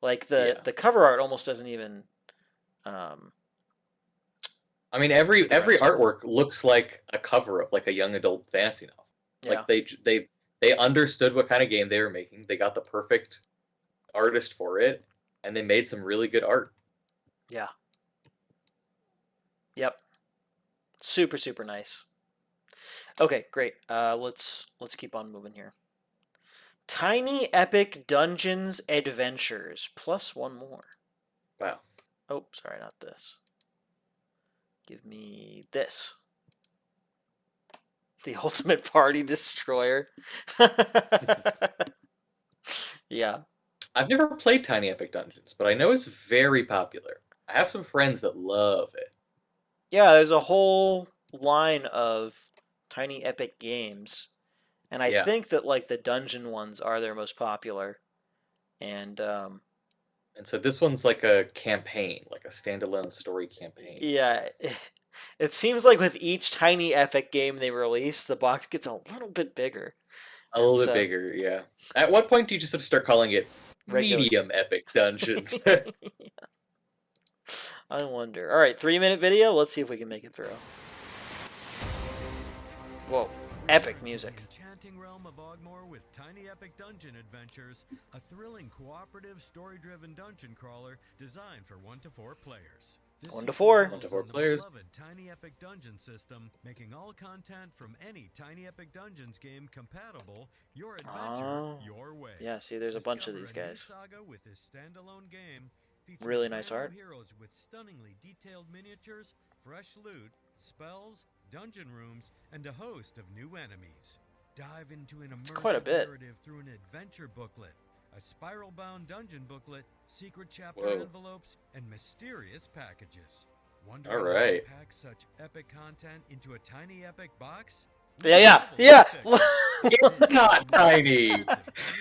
Like the cover art almost doesn't even. I mean, every artwork looks like a cover of like a young adult fantasy novel. Yeah. Like they understood what kind of game they were making. They got the perfect artist for it. and they made some really good art. Yeah. Yep. Super, super nice. Okay, great. Let's keep on moving here. Tiny Epic Dungeons Adventures plus one more. Wow. Oh, sorry, not this. Give me this. The Ultimate Party Destroyer. Yeah. I've never played Tiny Epic Dungeons, but I know it's very popular. I have some friends that love it. Yeah, there's a whole line of Tiny Epic games. And I think that like the dungeon ones are their most popular. And so this one's like a campaign, like a standalone story campaign. yeah, it seems like with each Tiny Epic game they release, the box gets a little bit bigger. A little bit bigger, yeah. At what point do you just sort of start calling it medium epic dungeons? I wonder. All right, 3-minute video. Let's see if we can make it through. Whoa, epic music. The enchanting realm of Ogmore with Tiny Epic Dungeon Adventures, a thrilling cooperative story-driven dungeon crawler designed for 1 to 4 players. 1 to 4. 1 to 4 players. The beloved Tiny Epic Dungeon system, making all content from any Tiny Epic Dungeons game compatible. Your adventure, your way. Yeah, see, there's a bunch of these guys. Saga with this standalone game, really nice art. Heroes with stunningly detailed miniatures, fresh loot, spells, dungeon rooms, and a host of new enemies. Dive into an immersive narrative through an adventure booklet, a spiral-bound dungeon booklet, secret chapter envelopes, and mysterious packages. Wondering how to pack such epic content into a Tiny Epic box? Yeah. It's not tiny.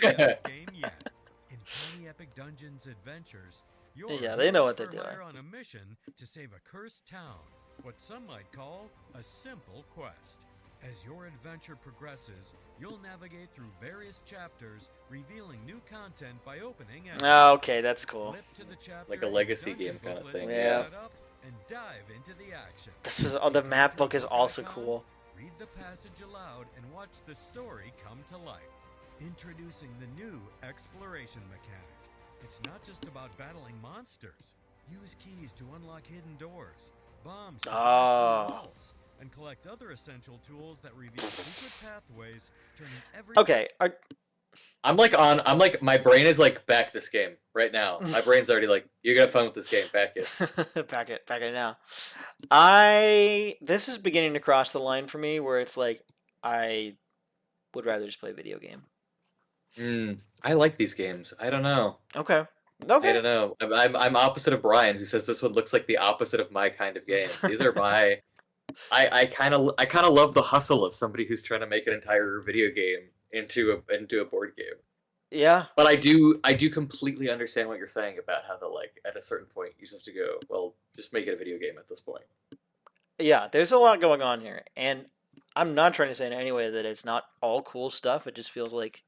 Game yet. In Tiny Epic Dungeons Adventures, they know what they're doing. On a mission to save a cursed town, what some might call a simple quest. As your adventure progresses, you'll navigate through various chapters, revealing new content by opening. Okay, that's cool. Like a legacy game kind of thing. Yeah. And dive into the action. This is the map book is also cool. Read the passage aloud and watch the story come to life. Introducing the new exploration mechanic. It's not just about battling monsters. Use keys to unlock hidden doors, bombs to blast walls, and collect other essential tools that reveal secret pathways, turning every I'm like my brain is like back this game right now. My brain's already like, you're gonna have fun with this game, back it. Back it now. This is beginning to cross the line for me where it's like I would rather just play a video game. I like these games. I don't know. Okay. I don't know. I'm opposite of Brian, who says this one looks like the opposite of my kind of game. These are my. I kind of love the hustle of somebody who's trying to make an entire video game into a board game. Yeah. But I do completely understand what you're saying about how at a certain point you just have to go, well, just make it a video game at this point. Yeah, there's a lot going on here, and I'm not trying to say in any way that it's not all cool stuff. It just feels like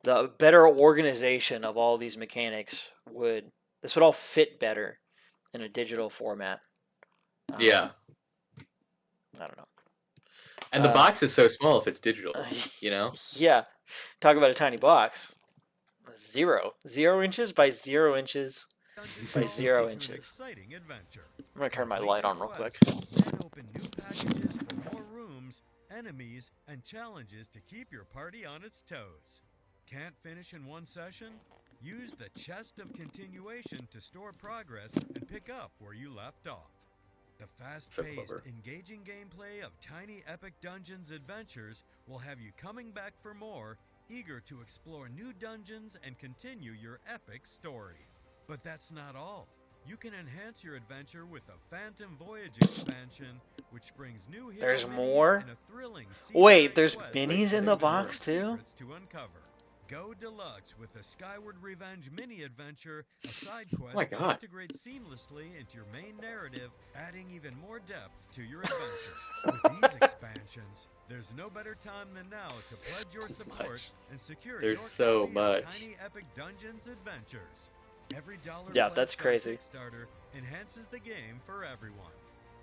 the better organization of all these mechanics would all fit better in a digital format. Yeah. I don't know. And the box is so small if it's digital, you know? Yeah. Talk about a tiny box. 0 inches by 0 inches by 0 inches. I'm going to turn my light on real quick. Open new packages for more rooms, enemies, and challenges to keep your party on its toes. Can't finish in one session? Use the Chest of Continuation to store progress and pick up where you left off. The fast-paced, engaging gameplay of Tiny Epic Dungeons Adventures will have you coming back for more, eager to explore new dungeons and continue your epic story. But that's not all. You can enhance your adventure with the Phantom Voyage expansion, which brings new heroes. There's more? And a thrilling wait, there's minis in the box too? To uncover. Go deluxe with the Skyward Revenge mini adventure, a side quest that integrates seamlessly into your main narrative, adding even more depth to your adventure. With these expansions, there's no better time than now to pledge your support and secure your copy of Tiny Epic Dungeons Adventures. Every dollar that's crazy. Kickstarter enhances the game for everyone.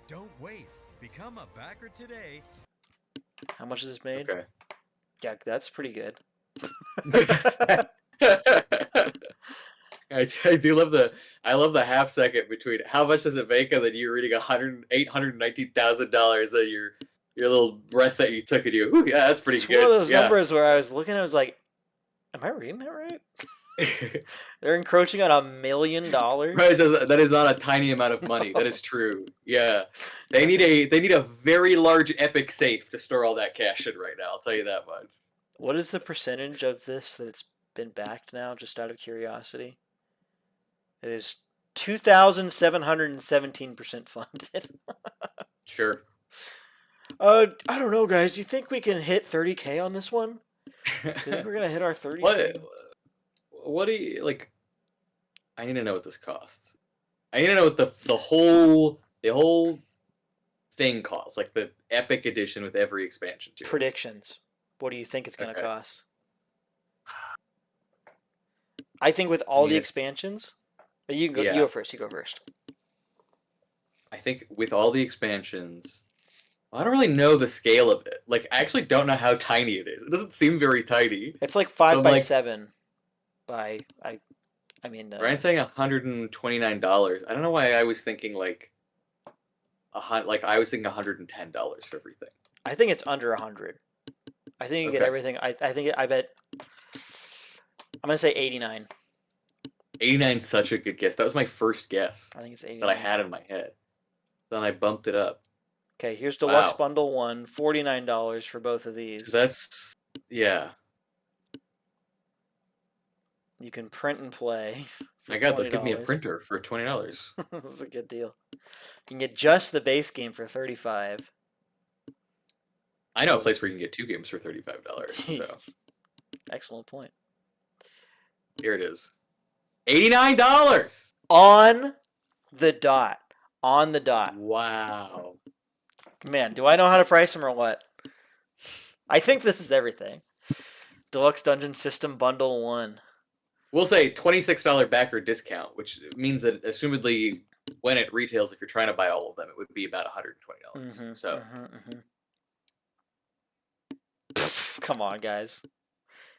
Don't wait. Become a backer today. How much is this made? Okay. Yeah, that's pretty good. I do love the half second between how much does it make and then you reading $819,000 and your little breath that you took and you, ooh, yeah, that's pretty It's good. one of those yeah. numbers where I was looking, I was like, am I reading that right? They're encroaching on $1 million. Right, that is not a tiny amount of money. That is true. Yeah, they need a very large epic safe to store all that cash in right now. I'll tell you that much. What is the percentage of this that it's been backed now? Just out of curiosity, it is 2,717% funded. Sure. I don't know, guys. Do you think we can hit 30K on this one? Do you think we're gonna hit our 30K? What do you like? I need to know what this costs. I need to know what the whole thing costs, like the epic edition with every expansion too. Predictions. What do you think it's gonna Okay. cost? I think with all the expansions, you can go. Yeah. You go first. You go first. I think with all the expansions, I don't really know the scale of it. Like, I actually don't know how tiny it is. It doesn't seem very tiny. It's like 5 So, by like, 7 by I mean. Ryan's saying $129. I don't know why I was thinking like I was thinking $110 for everything. I think it's under 100. I think you get everything. I bet. I'm gonna say 89. 89 is such a good guess. That was my first guess. I think it's 89. That I had in my head. Then I bumped it up. Okay, here's Deluxe Wow. Bundle 1, $49 for both of these. That's yeah. You can print and play. For My God, they'll give me a $20. printer for $20. That's a good deal. You can get just the base game for $35. I know a place where you can get 2 games for $35. So Excellent point. here it is. $89. On the dot. On the dot. Wow. Man, do I know how to price them or what? I think this is everything. Deluxe Dungeon System Bundle 1. We'll say $26 backer discount, which means that assumedly when it retails, if you're trying to buy all of them, it would be about $120. So Pff, come on, guys.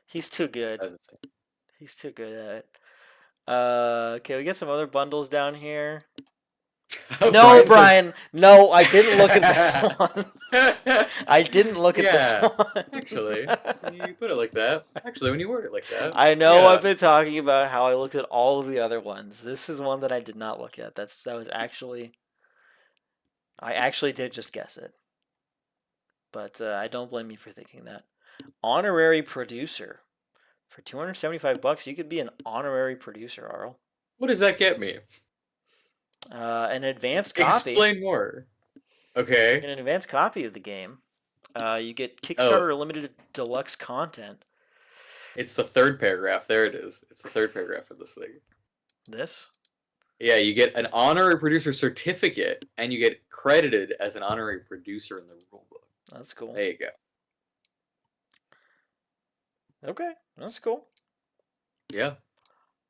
He's too good. that's insane. He's too good at it. Okay, we get some other bundles down here. Oh, No, Brian. No, I didn't look at this one. I didn't look at this Yeah, one. actually, when you put it like that. Actually, when you word it like that. I know yeah. I've been talking about how I looked at all of the other ones. This is one that I did not look at. That was actually, I actually did just guess it. But I don't blame you for thinking that. Honorary producer. For $275, you could be an honorary producer, Arel. What does that get me? An advanced copy. Explain more. Okay. An advanced copy of the game. You get Kickstarter limited deluxe content. It's the third paragraph. There it is. It's the third paragraph of this thing. This? Yeah, you get an honorary producer certificate, and you get credited as an honorary producer in the rulebook. That's cool. There you go. Okay, that's cool. Yeah.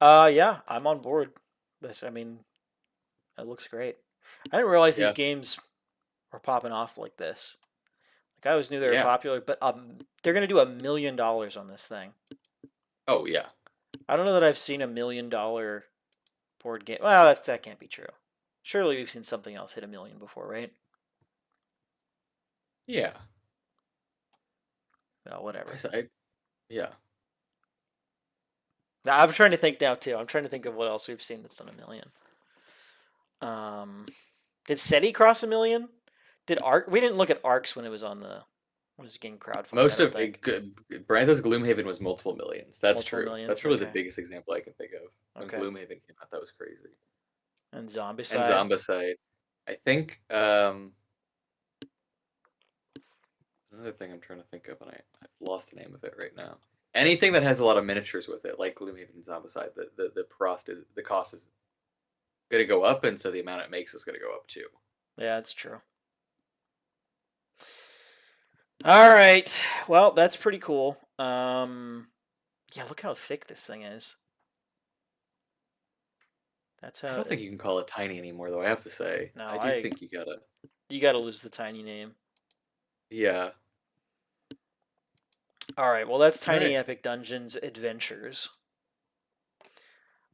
Yeah, I'm on board. I mean, it looks great. I didn't realize these games were popping off like this. Like, I always knew they were popular, but they're gonna do $1 million on this thing. Oh yeah. I don't know that I've seen $1 million board game. Well, that can't be true. Surely we've seen something else hit $1 million before, right? Yeah. No, whatever. Yeah. I'm trying to think now too. I'm trying to think of what else we've seen that's done $1 million. Did SETI cross $1 million? Did Arc? We didn't look at Arcs when it was on the. When it was getting crowdfunded. Most of Brandon's Gloomhaven was multiple millions. That's Multiple true. millions, That's really okay. the biggest example I can think of. When Okay. Gloomhaven came out, that was crazy. And Zombicide. And Zombicide. I think another thing I'm trying to think of, and I've lost the name of it right now. Anything that has a lot of miniatures with it, like Gloomhaven and Zombicide, the cost is going to go up, and so the amount it makes is going to go up too. Yeah, that's true. All right. Well, that's pretty cool. Yeah, look how thick this thing is. That's how. I don't think you can call it tiny anymore, though. I have to say, No, I do think you gotta. You gotta lose the tiny name. Yeah. All right. Well, that's Tiny Right. Epic Dungeons Adventures.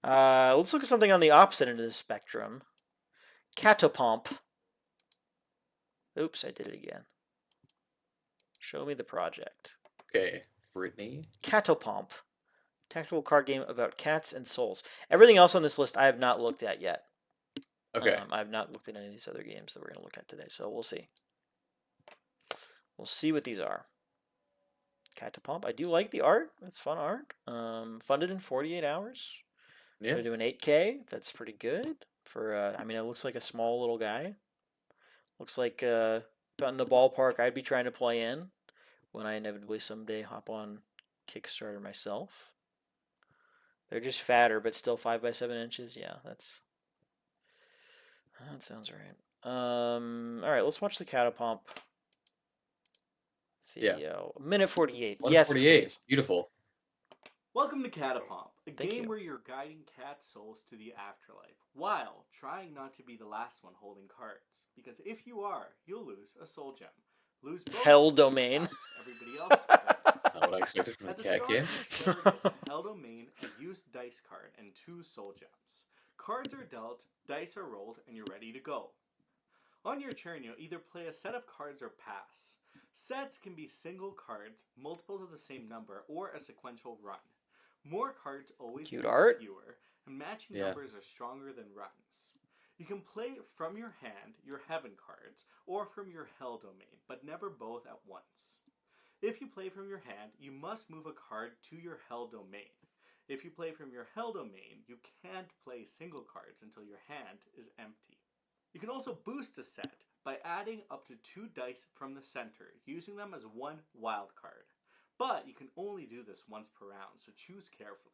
Let's look at something on the opposite end of the spectrum. Catopomp. Oops, I did it again. Show me the project. Okay, Brittany. Catopomp. Tactical card game about cats and souls. Everything else on this list I have not looked at yet. Okay. I have not looked at any of these other games that we're going to look at today, so we'll see. We'll see what these are. Catopomp. I do like the art. It's fun art. Funded in 48 hours. Yeah. They're doing 8K. That's pretty good. For I mean, it looks like a small little guy. Looks like about in the ballpark I'd be trying to play in when I inevitably someday hop on Kickstarter myself. They're just fatter, but still 5 by 7 inches. Yeah, that sounds right. All right, let's watch the Catopomp video. Yeah. Minute 48. Yes, 148. please. Beautiful. Welcome to Catopomp, a Thank game you. where you're guiding cat souls to the afterlife, while trying not to be the last one holding cards. Because if you are, you'll lose a soul gem. Lose both Hell and domain. pass everybody else. That's not what I expected from a At the cat start, game. the player gets a Hell domain, a used dice card, and 2 soul gems. Cards are dealt, dice are rolled, and you're ready to go. On your turn, you'll either play a set of cards or pass. Sets can be single cards, multiples of the same number, or a sequential run. More cards always Cute means art. fewer, and matching Yeah. numbers are stronger than runs. You can play from your hand your heaven cards, or from your hell domain, but never both at once. If you play from your hand, you must move a card to your hell domain. If you play from your hell domain, you can't play single cards until your hand is empty. You can also boost a set by adding up to 2 dice from the center, using them as 1 wild card. But you can only do this once per round, so choose carefully.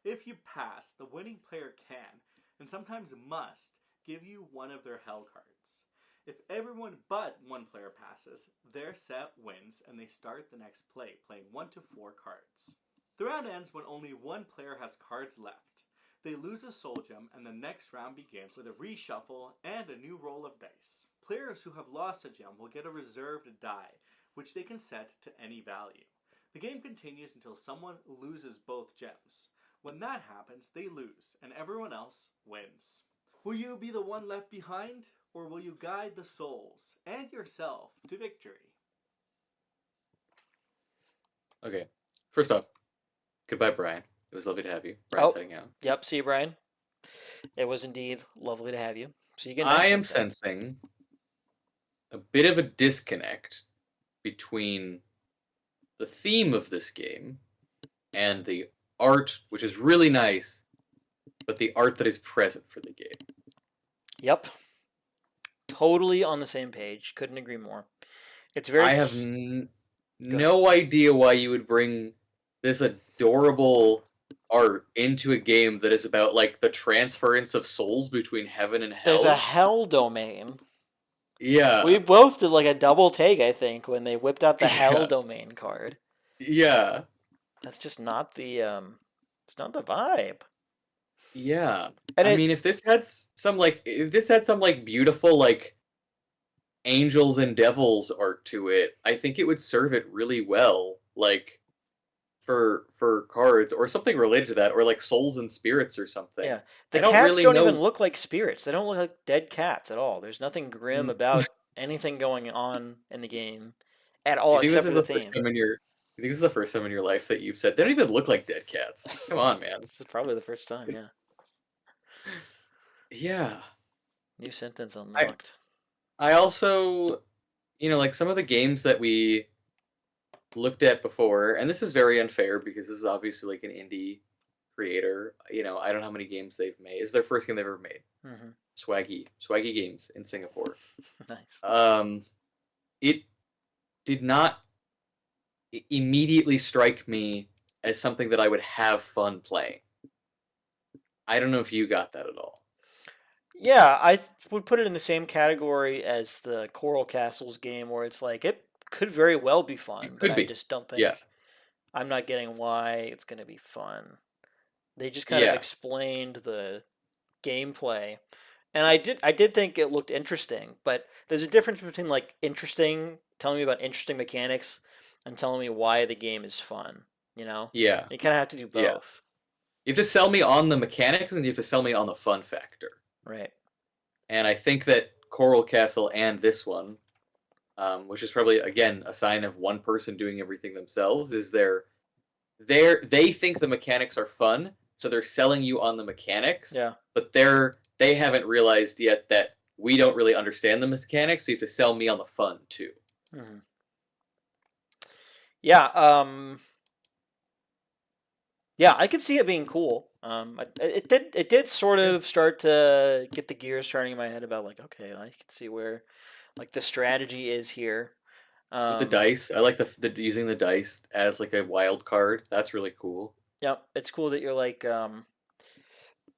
If you pass, the winning player can, and sometimes must, give you one of their hell cards. If everyone but one player passes, their set wins, and they start the next play, playing 1 to 4 cards. The round ends when only one player has cards left. They lose a soul gem, and the next round begins with a reshuffle and a new roll of dice. Players who have lost a gem will get a reserved die, which they can set to any value. The game continues until someone loses both gems. When that happens, they lose, and everyone else wins. Will you be the one left behind, or will you guide the souls and yourself to victory? Okay. First off, goodbye, Brian. It was lovely to have you. Brian's Oh. heading out. Yep, see you, Brian. It was indeed lovely to have you. See you again. I next am Wednesday. sensing a bit of a disconnect between the theme of this game and the art, which is really nice, but the art that is present for the game. Yep. Totally on the same page. Couldn't agree more. It's very. I have no idea why you would bring this adorable art into a game that is about like the transference of souls between heaven and hell. There's a hell domain. Yeah. We both did like a double take, I think, when they whipped out the Yeah. hell domain card. Yeah. That's just not the it's not the vibe. Yeah. And I mean, if this had some beautiful like angels and devils art to it, I think it would serve it really well, like for cards or something related to that, or like souls and spirits or something. Yeah. I The don't cats really don't know- even look like spirits. They don't look like dead cats at all. There's nothing grim about anything going on in the game at all, You think except this for is the first theme. time you think this is the first time in your life that you've said they don't even look like dead cats? Come on, man. This is probably the first time, yeah. Yeah. New sentence unlocked. I also, like some of the games that we looked at before, and this is very unfair because this is obviously like an indie creator. I don't know how many games they've made. It's their first game they've ever made. Mm-hmm. Swaggy Games in Singapore. Nice. It did not immediately strike me as something that I would have fun playing. I don't know if you got that at all. Yeah, I would put it in the same category as the Coral Castles game, where it's like it could very well be fun, but I just don't think I'm not getting why it's going to be fun. They just kind of explained the gameplay, and I did think it looked interesting, but there's a difference between like telling me about interesting mechanics and telling me why the game is fun. Yeah. You kind of have to do both. You have to sell me on the mechanics, and you have to sell me on the fun factor. Right. And I think that Coral Castle and this one, which is probably again a sign of one person doing everything themselves, is they think the mechanics are fun, so they're selling you on the mechanics. Yeah. But they haven't realized yet that we don't really understand the mechanics, so you have to sell me on the fun too. Mm-hmm. Yeah. Yeah, I could see it being cool. It did sort of start to get the gears turning in my head about like, okay, I can see where like the strategy is here. With the dice, I like the using the dice as like a wild card. That's really cool. Yeah, it's cool that you're like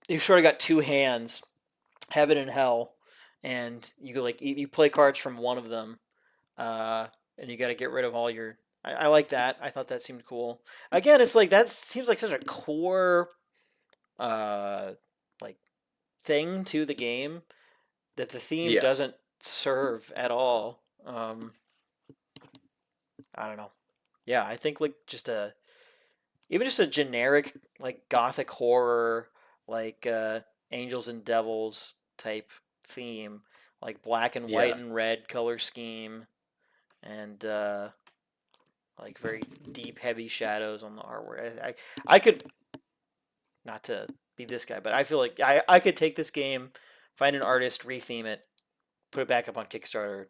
you've sort of got two hands, heaven and hell, and you go like you play cards from one of them, and you got to get rid of all your. I like that. I thought that seemed cool. Again, it's like that seems like such a core, like thing to the game that the theme doesn't serve at all. I don't know. Yeah, I think like even just a generic like gothic horror like angels and devils type theme, like black and white and red color scheme, and like very deep heavy shadows on the artwork. I could, not to be this guy, but I feel like I could take this game, find an artist, retheme it, put it back up on Kickstarter,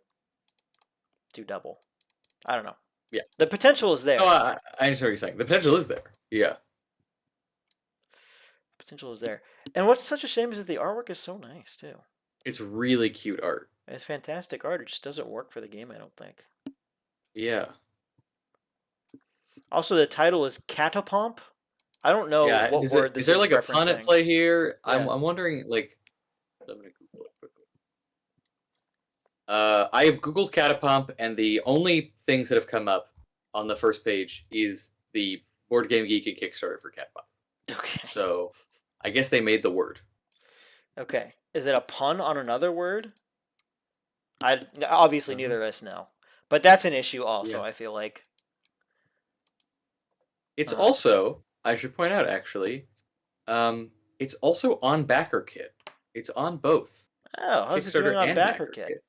do double. I don't know. Yeah. The potential is there. Oh, I understand what you're saying. The potential is there. Yeah. Potential is there. And what's such a shame is that the artwork is so nice, too. It's really cute art. It's fantastic art. It just doesn't work for the game, I don't think. Yeah. Also, the title is Catapomp. I don't know what word this is. Is there like a pun at play here? Yeah. I'm wondering, like... I'm gonna Google it quickly. I have Googled Catapomp, and the only things that have come up on the first page is the Board Game Geek and Kickstarter for Catapomp. Okay. So, I guess they made the word. Okay. Is it a pun on another word? Obviously, neither of us know. But that's an issue also, I feel like. It's also, I should point out, actually, it's also on BackerKit. It's on both. Oh, how's it doing on BackerKit?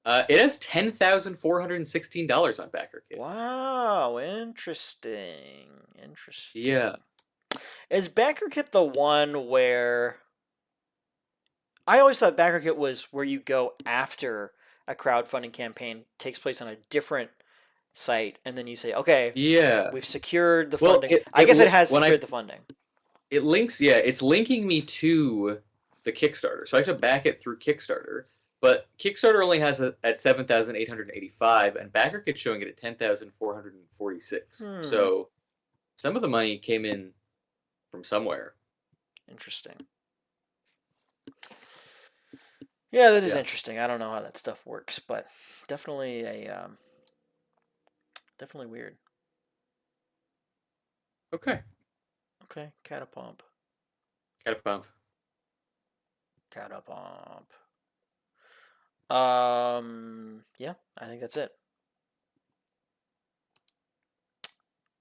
It has $10,416 on BackerKit. Wow, interesting. Yeah. Is BackerKit the one where... I always thought BackerKit was where you go after a crowdfunding campaign takes place on a different site, and then you say, okay, we've secured the funding. I guess it has secured the funding. It links, it's linking me to the Kickstarter. So I have to back it through Kickstarter. But Kickstarter only has it at $7,885, and BackerKit's showing it at $10,446. So some of the money came in from somewhere. Interesting. Yeah, that is interesting. I don't know how that stuff works, but definitely definitely weird. Okay. Okay, Catapomp. Catapomp. Yeah, I think that's it.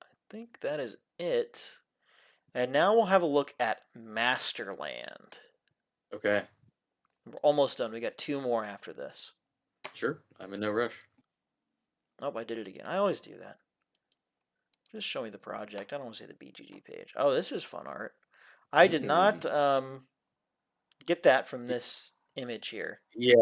I think that is it. And now we'll have a look at Masterland. Okay. We're almost done. We got 2 more after this. Sure. I'm in no rush. Oh, I did it again. I always do that. Just show me the project. I don't want to see the BGG page. Oh, this is fun art. I did not get that from this image here. Yeah.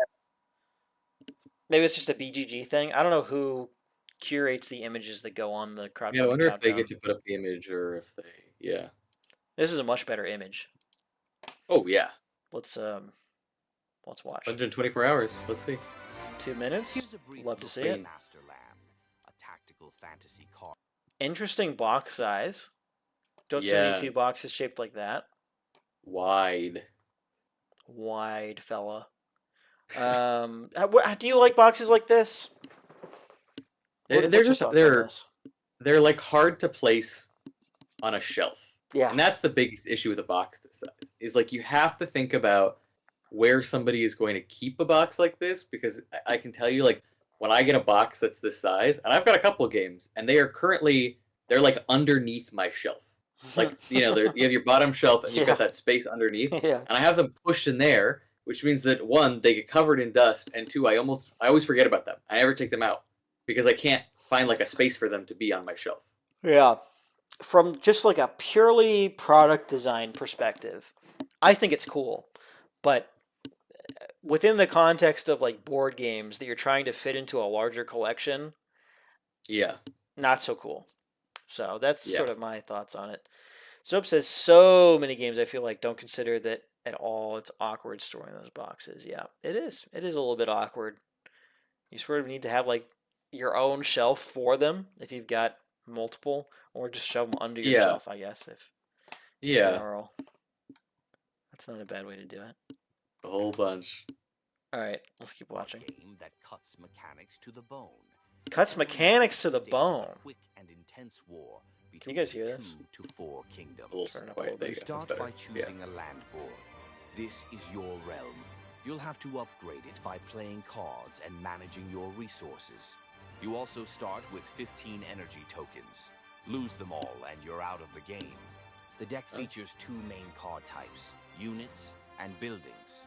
Maybe it's just a BGG thing. I don't know who curates the images that go on the crowdfunding. Yeah, I wonder if they get to put up the image or if they... Yeah. This is a much better image. Oh, yeah. Let's watch. 124 hours. Let's see. 2 minutes. Love to see it. Masterland, a tactical fantasy card. Interesting box size. Don't see many 2 boxes shaped like that. Wide fella. Do you like boxes like this? They're like hard to place on a shelf. Yeah. And that's the biggest issue with a box this size. Is like you have to think about where somebody is going to keep a box like this, because I can tell you, like, when I get a box that's this size, and I've got a couple of games, and they're like underneath my shelf. Like, you have your bottom shelf and you've Yeah. got that space underneath, Yeah. and I have them pushed in there, which means that one, they get covered in dust, and two, I always forget about them. I never take them out because I can't find like a space for them to be on my shelf. Yeah. From just like a purely product design perspective, I think it's cool. But within the context of like board games that you're trying to fit into a larger collection, Yeah. not so cool. So that's Yeah. sort of my thoughts on it. Soap says so many games I feel like don't consider that at all. It's awkward storing those boxes. Yeah, it is. It is a little bit awkward. You sort of need to have like your own shelf for them if you've got multiple, or just shove them under your Yeah. shelf, I guess, if they Yeah. are all. That's not a bad way to do it. A whole bunch. All right, let's keep watching. Game that cuts mechanics to the bone. Cuts mechanics to the Stages a bone. quick and intense war Can you guys hear this? 2 to 4 kingdoms. A little Turn it up a quiet. little There You you go. start That's by better. choosing a land board. This is your realm. You'll have to upgrade it by playing cards and managing your resources. You also start with 15 energy tokens. Lose them all and you're out of the game. The deck features 2 main card types, units and buildings.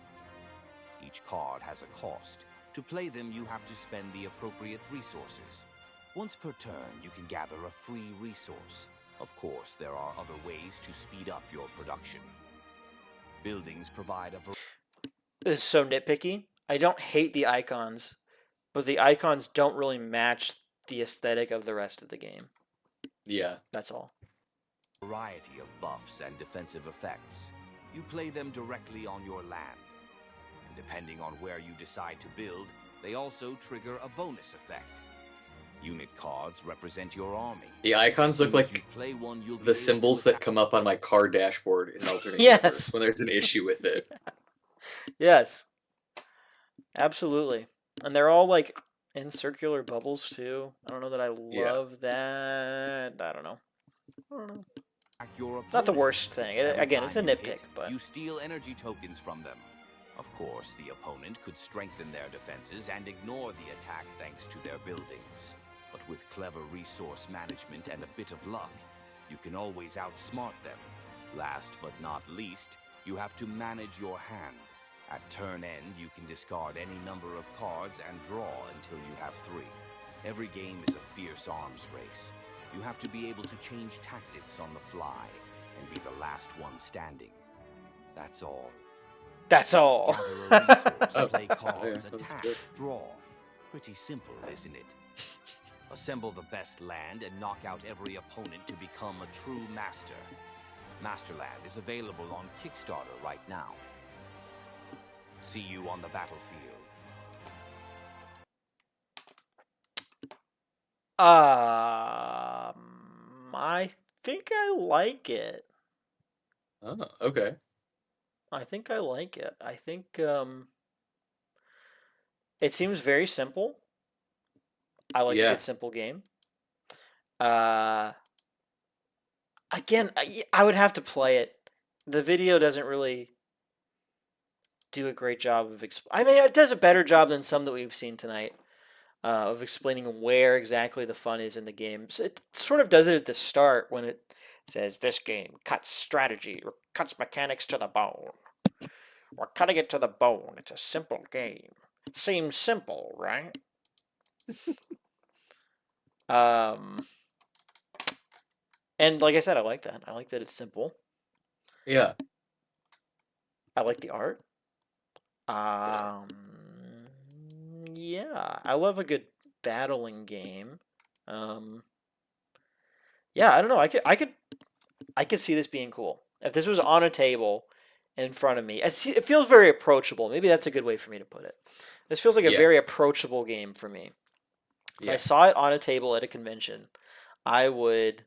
Each card has a cost. To play them, you have to spend the appropriate resources. Once per turn, you can gather a free resource. Of course, there are other ways to speed up your production. Buildings provide a This is so nitpicky. I don't hate the icons, but the icons don't really match the aesthetic of the rest of the game. Yeah. That's all. variety of buffs and defensive effects. You play them directly on your land. And depending on where you decide to build, they also trigger a bonus effect. Unit cards represent your army. The icons look As you like play one, you'll be the able to symbols that attack- come up on my car dashboard in alternate Yes. universe when there's an issue with it. Yes. Absolutely. And they're all like in circular bubbles too. I don't know that I Yeah. love that. I don't know. attack your Not the opponent. worst thing. Every Again, it's a time you nitpick, hit, but you steal energy tokens from them. Of course, the opponent could strengthen their defenses and ignore the attack thanks to their buildings. But with clever resource management and a bit of luck, you can always outsmart them. Last but not least, you have to manage your hand. At turn end, you can discard any number of cards and draw until you have 3. Every game is a fierce arms race. You have to be able to change tactics on the fly and be the last one standing. That's all. that's all. Gather a resource, Oh, play yeah, cards, that's attack, good. draw. Pretty simple, isn't it? Assemble the best land and knock out every opponent to become a true master. Masterland is available on Kickstarter right now. See you on the battlefield. I think I like it. Oh, okay. I think I like it. I think it seems very simple. I like a Yeah. good simple game. Again, I would have to play it. The video doesn't really do a great job of I mean, it does a better job than some that we've seen tonight of explaining where exactly the fun is in the game. So it sort of does it at the start when it says this game cuts strategy or cuts mechanics to the bone. We're cutting it to the bone. It's a simple game. Seems simple, right? And like I said, I like that. I like that it's simple. Yeah. I like the art. Yeah, I love a good battling game. Yeah, I don't know. I could see this being cool. If this was on a table in front of me, it feels very approachable. Maybe that's a good way for me to put it. This feels like a Yeah. very approachable game for me. If I Yeah. saw it on a table at a convention, I would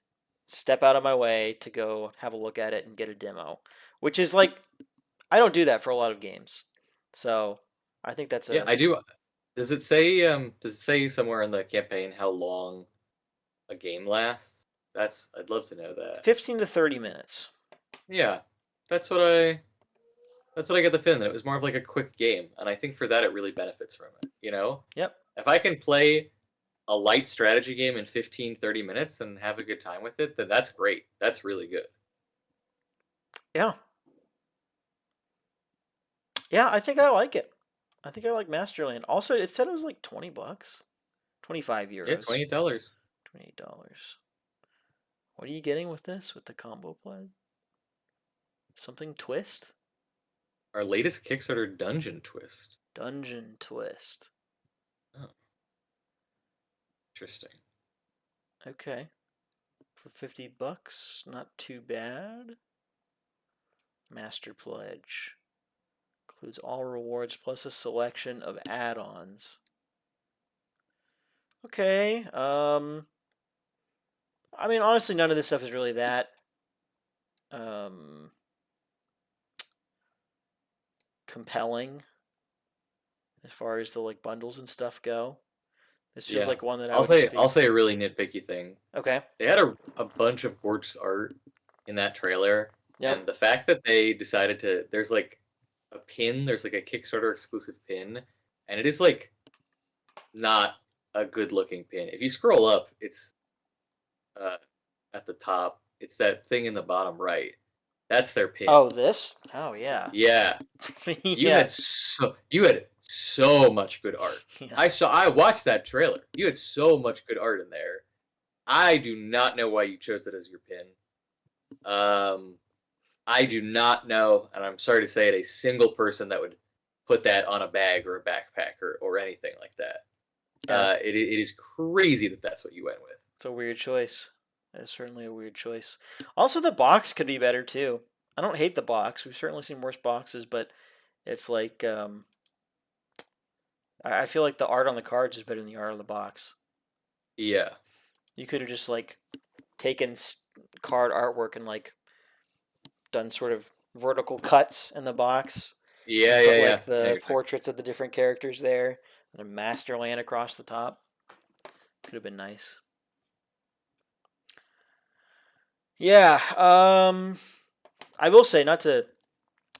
step out of my way to go have a look at it and get a demo, which is like, I don't do that for a lot of games. So I think that's Yeah, I do. Does it say somewhere in the campaign how long a game lasts? I'd love to know that. 15 to 30 minutes. Yeah. That's what I get the feeling that it was more of like a quick game, and I think for that it really benefits from it, you know? Yep. If I can play a light strategy game in 15, 30 minutes and have a good time with it, then that's great. That's really good. Yeah. Yeah, I think I like it. I think I like Masterland. Also, it said it was like $20, 25 Yeah, euros, $28. $28. What are you getting with this? With the combo play? Something twist? Our latest Kickstarter dungeon twist. Dungeon twist. Oh, interesting. Okay. For $50, not too bad. Master Pledge. Includes all rewards plus a selection of add-ons. Okay. I mean, honestly, none of this stuff is really that compelling as far as the like bundles and stuff go. This feels Yeah. like one that I I'll would just say be... I'll say a really nitpicky thing. Okay. They had a bunch of gorgeous art in that trailer. Yep. And the fact that they decided to there's like a pin, there's like a Kickstarter exclusive pin, and it is like not a good looking pin. If you scroll up, it's at the top. It's that thing in the bottom right. That's their pin. Oh, this? Oh, yeah. Yeah. You Yeah. had so much good art. Yeah. I watched that trailer. You had so much good art in there. I do not know why you chose it as your pin. I do not know, and I'm sorry to say it, a single person that would put that on a bag or a backpack or anything like that. Yeah. It is crazy that that's what you went with. It's a weird choice. It's certainly a weird choice. Also, the box could be better, too. I don't hate the box. We've certainly seen worse boxes, but it's like... I feel like the art on the cards is better than the art on the box. Yeah. You could have just, like, taken card artwork and, like, done sort of vertical cuts in the box. Yeah, Put, yeah, like, yeah. the portraits of the different characters there, and a Masterland across the top. Could have been nice. Yeah, I will say, not to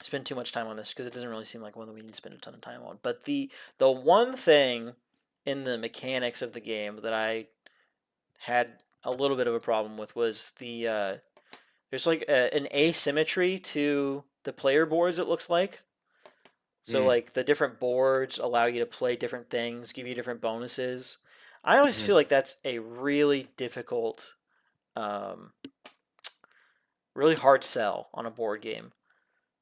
spend too much time on this, because it doesn't really seem like one that we need to spend a ton of time on, but the one thing in the mechanics of the game that I had a little bit of a problem with was the there's like an asymmetry to the player boards, it looks like. So like the different boards allow you to play different things, give you different bonuses. I always feel like that's a really difficult, really hard sell on a board game,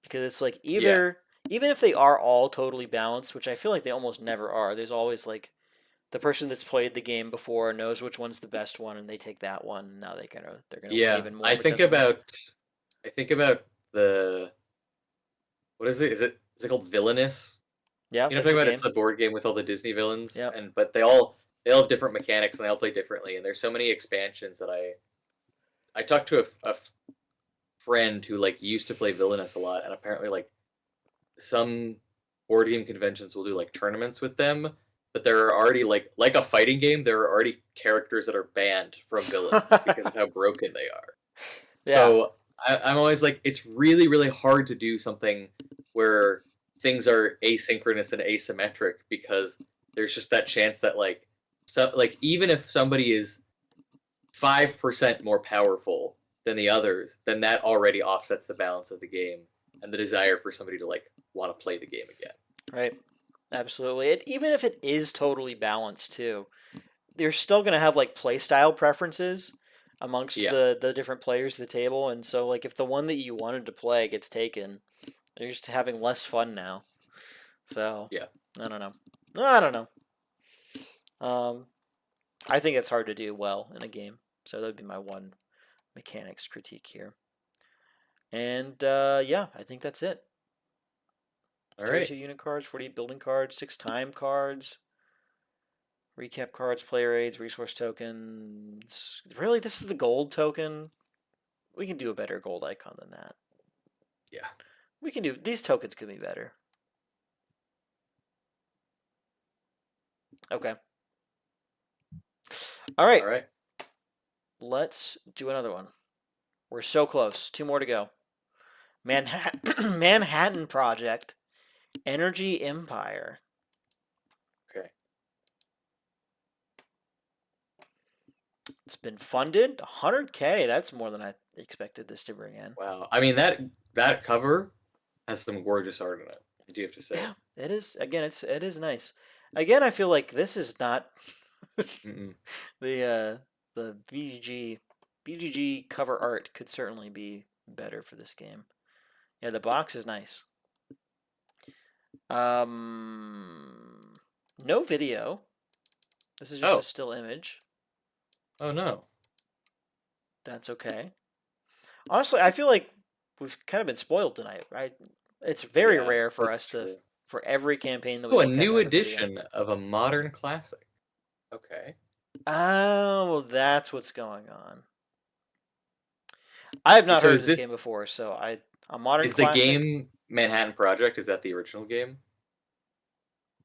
because it's like either even if they are all totally balanced, which I feel like they almost never are, there's always like the person that's played the game before knows which one's the best one, and they take that one. And now they're gonna win even more. I think about the what is it? Is it called Villainous? Yeah, you know what I'm talking about? It's the board game with all the Disney villains. Yep. But they all have different mechanics and they all play differently. And there's so many expansions that I talked to a friend who like used to play Villainous a lot, and apparently like some board game conventions will do like tournaments with them, but there are already like a fighting game, there are already characters that are banned from Villains because of how broken they are. Yeah. So I'm always like, it's really, really hard to do something where things are asynchronous and asymmetric, because there's just that chance that like even if somebody is 5% more powerful than the others, then that already offsets the balance of the game and the desire for somebody to like want to play the game again. Right. Absolutely. Even if it is totally balanced too, they're still going to have like play style preferences amongst the different players at the table, and so like if the one that you wanted to play gets taken, you're just having less fun now. So I don't know. I think it's hard to do well in a game, so that would be my one mechanics critique here. And I think that's it. All right. 32 unit cards, 48 building cards, 6 time cards, recap cards, player aids, resource tokens. Really, this is the gold token? We can do a better gold icon than that. Yeah. We can do... These tokens could be better. Okay. All right. All right. Let's do another one. We're so close. 2 more to go. Manhattan Project. Energy Empire. Okay. It's been funded. 100K. That's more than expected this to bring in. Wow. I mean that cover has some gorgeous art in it. I do have to say. Yeah, it is. Again, it is nice. Again, I feel like this is not Mm-mm. the BGG cover art could certainly be better for this game. Yeah, the box is nice. No video. This is just Oh. a still image. Oh no. That's okay. Honestly, I feel like we've kind of been spoiled tonight, right? It's very Yeah, rare for that's us to, true. for every campaign that we Oh, a look at to new have a video. edition of a modern classic. Okay. Oh, well, that's what's going on. I have not So heard is of this this game before, so a modern is the classic, game Manhattan Project? Is that the original game?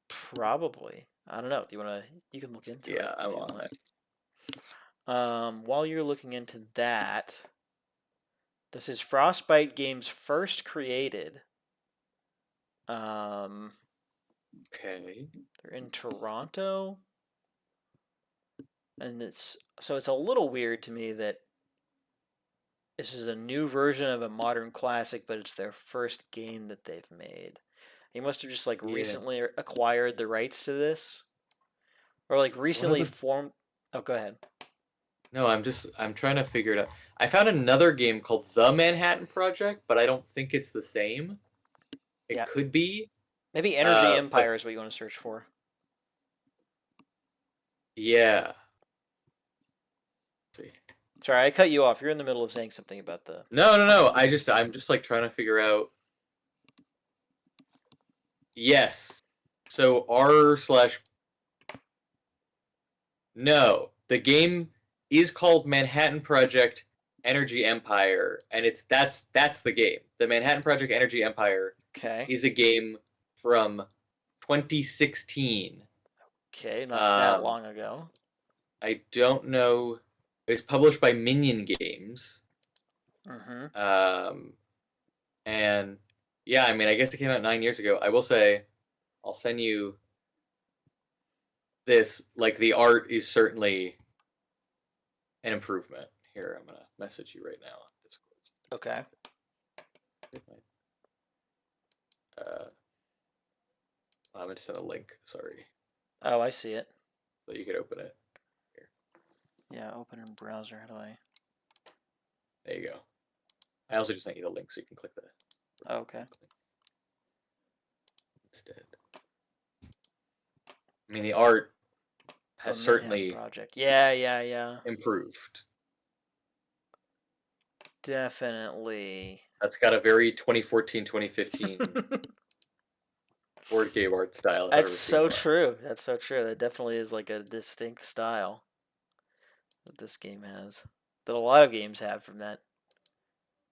probably. I don't know. Do you want to? You can look into it Yeah, if I'm you on want. it. While you're looking into that, this is Frostbite Games first created. Okay. They're in Toronto, and it's a little weird to me that this is a new version of a modern classic, but it's their first game that they've made. They must have just like Yeah. recently acquired the rights to this, or like recently formed. Oh, go ahead. No, I'm trying to figure it out. I found another game called The Manhattan Project, but I don't think it's the same. It Yeah. could be. Maybe Energy but Empire is what you want to search for. yeah. Let's see. Sorry, I cut you off. You're in the middle of saying something about the. No. I'm just like trying to figure out. Yes. So r/. No, the game is called Manhattan Project Energy Empire, and that's the game. The Manhattan Project Energy Empire Okay. is a game from 2016. Okay, not that long ago. I don't know. It was published by Minion Games. Mm-hmm. And yeah, I mean, I guess it came out 9 years ago. I will say, I'll send you this. Like, the art is certainly an improvement. Here, I'm gonna message you right now on Discord. Okay. I'm gonna send a link. Sorry, Oh, I see it. so you could open it. Here, Yeah, open in browser. How do I? there you go. I also just sent you the link, so you can click that Oh, okay. instead. I mean, the art has The Mayhem certainly Project. Yeah. improved. Definitely. That's got a very 2014, 2015 board game art style. if I've ever That's seen so one. true. That's so true. That definitely is like a distinct style that this game has. That a lot of games have from that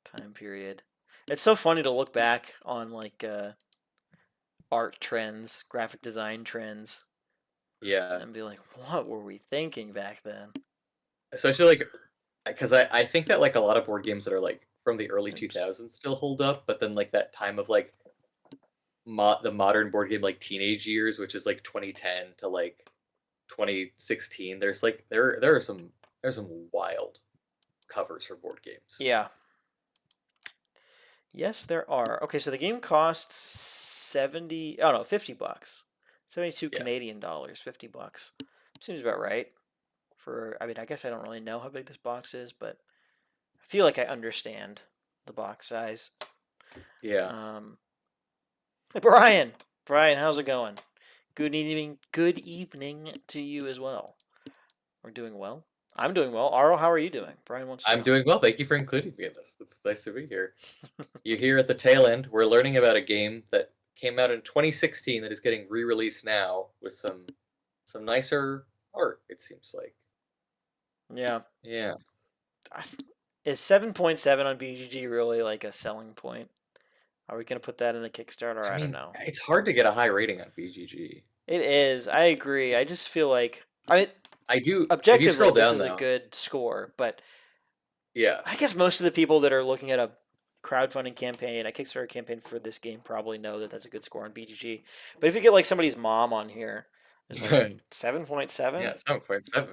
time period. It's so funny to look back on like art trends, graphic design trends, Yeah, and be like, what were we thinking back then? especially like because I think that like a lot of board games that are like from the early Oops. 2000s still hold up, but then like that time of like the modern board game like teenage years, which is like 2010 to like 2016. There's like there's some wild covers for board games. Yeah. Yes, there are. Okay, so the game costs $50. 72 Yeah. Canadian dollars, $50. Seems about right. I mean, I guess I don't really know how big this box is, but I feel like I understand the box size. Yeah. Hey, Brian, how's it going? Good evening to you as well. We're doing well. I'm doing well. Arel, how are you doing? Brian wants to I'm know. doing well. Thank you for including me in this. It's nice to be here. You're here at the tail end. We're learning about a game that came out in 2016 that is getting re-released now with some nicer art, it seems like. Yeah. Yeah. Is 7.7 on BGG really like a selling point? Are we going to put that in the Kickstarter? I don't know. It's hard to get a high rating on BGG. It is. I agree. I just feel like I do. If you objectively scroll this down is though, a good score, but yeah, I guess most of the people that are looking at a crowdfunding campaign, a Kickstarter campaign for this game probably know that that's a good score on BGG. But if you get like somebody's mom on here, it's like 7.7? yeah, 7.7.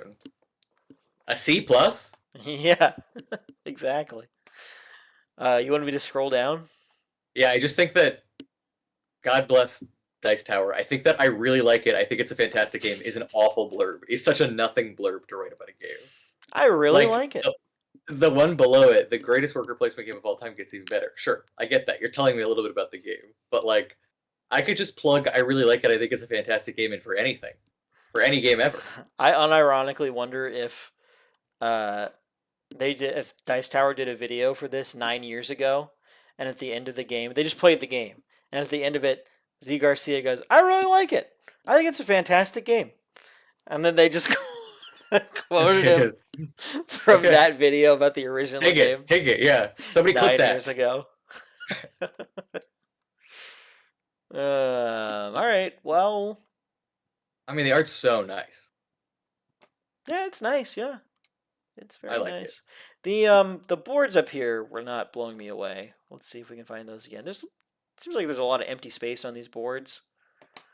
A C plus? Yeah, exactly. You want me to scroll down? Yeah, I just think that God bless Dice Tower. I think that I really like it. I think it's a fantastic game. Is an awful blurb. It's such a nothing blurb to write about a game. I really like it. The one below it, the greatest worker placement game of all time, gets even better. Sure, I get that. You're telling me a little bit about the game, but like, I could just plug. I really like it. I think it's a fantastic game, and for anything, for any game ever. I unironically wonder if if Dice Tower did a video for this 9 years ago, and at the end of the game, they just played the game, and at the end of it, Z Garcia goes, "I really like it. I think it's a fantastic game," and then they just quoted him from that video about the original game. Take it, yeah. Somebody clip 9 that. years ago. All right. Well, I mean, the art's so nice. yeah, it's nice. Yeah, it's very like nice. The boards up here were not blowing me away. Let's see if we can find those again. It seems like there's a lot of empty space on these boards.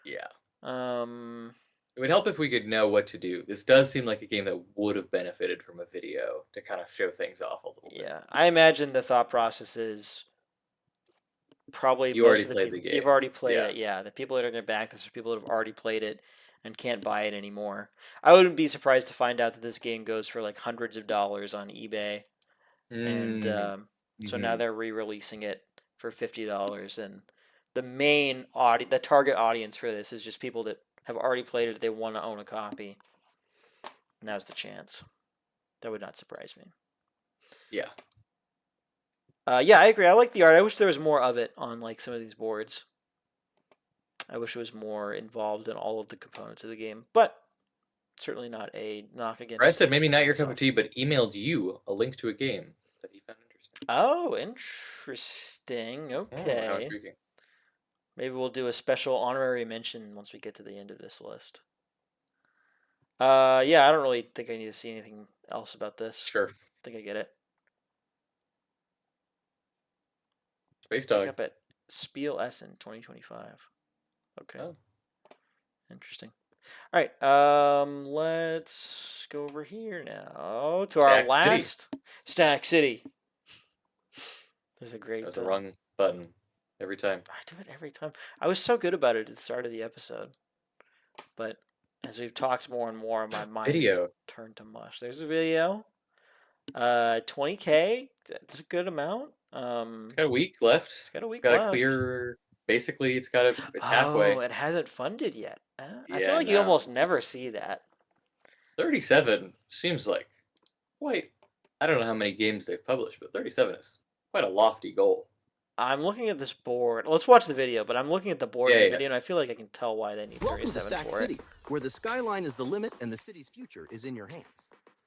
Yeah. Um, It would help if we could know what to do. This does seem like a game that would have benefited from a video to kind of show things off a little bit. yeah, I imagine the thought process is probably You most already of the played people, the game. you've already played Yeah. it. Yeah, the people that are going to back this are people that have already played it and can't buy it anymore. I wouldn't be surprised to find out that this game goes for like hundreds of dollars on eBay, and so now they're re-releasing it for $50. And the target audience for this is just people that have already played it. They want to own a copy. Now's the chance. That would not surprise me. Yeah. Yeah, I agree. I like the art. I wish there was more of it on like some of these boards. I wish it was more involved in all of the components of the game, but certainly not a knock against. Brad said maybe not your cup itself. of tea, but emailed you a link to a game that he found interesting. Oh, interesting. Oh, how Okay. intriguing. Maybe we'll do a special honorary mention once we get to the end of this list. Yeah, I don't really think I need to see anything else about this. Sure. I think I get it. Space Pick Dog. up at Sp1cy 2025. Okay. Oh. Interesting. All right. Let's go over here now to our Stack City. last Stack City. There's a great. That's the wrong button every time. I do it every time. I was so good about it at the start of the episode, but as we've talked more and more, my mind has Video. turned to mush. There's a video. 20K. That's a good amount. It's got a week left. It's got a week Got to left. clear. Basically, it's halfway. Oh, it hasn't funded yet. I Yeah, feel like you no. almost never see that. 37 seems like quite. I don't know how many games they've published, but 37 is quite a lofty goal. I'm looking at this board. Let's watch the video, but I'm looking at the board in Yeah, the yeah. video, and I feel like I can tell why they need Welcome to 37 Stack for City, it. where the skyline is the limit and the city's future is in your hands.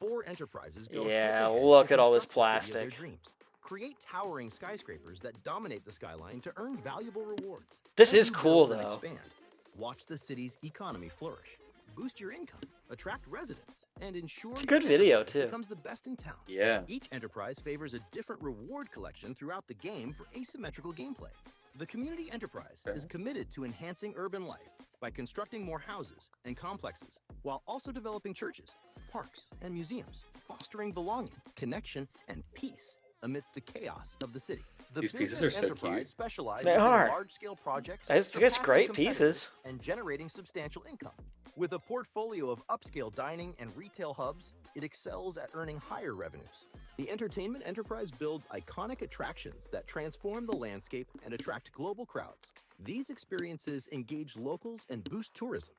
4 enterprises go Yeah, head-to-head look to at all this construct the city of their plastic. dreams. Create towering skyscrapers that dominate the skyline to earn valuable rewards. This As is you cool, build and though. Expand, watch the city's economy flourish, boost your income, attract residents, and ensure It's a your good video, enterprise too. becomes the best in town. Yeah. Each enterprise favors a different reward collection throughout the game for asymmetrical gameplay. The community enterprise is committed to enhancing urban life by constructing more houses and complexes, while also developing churches, parks, and museums, fostering belonging, connection, and peace amidst the chaos of the city. The These pieces business are so enterprise cute. specializes They in are. large-scale projects, That's surpassing great competitors pieces. and generating substantial income. With a portfolio of upscale dining and retail hubs, it excels at earning higher revenues. The entertainment enterprise builds iconic attractions that transform the landscape and attract global crowds. These experiences engage locals and boost tourism.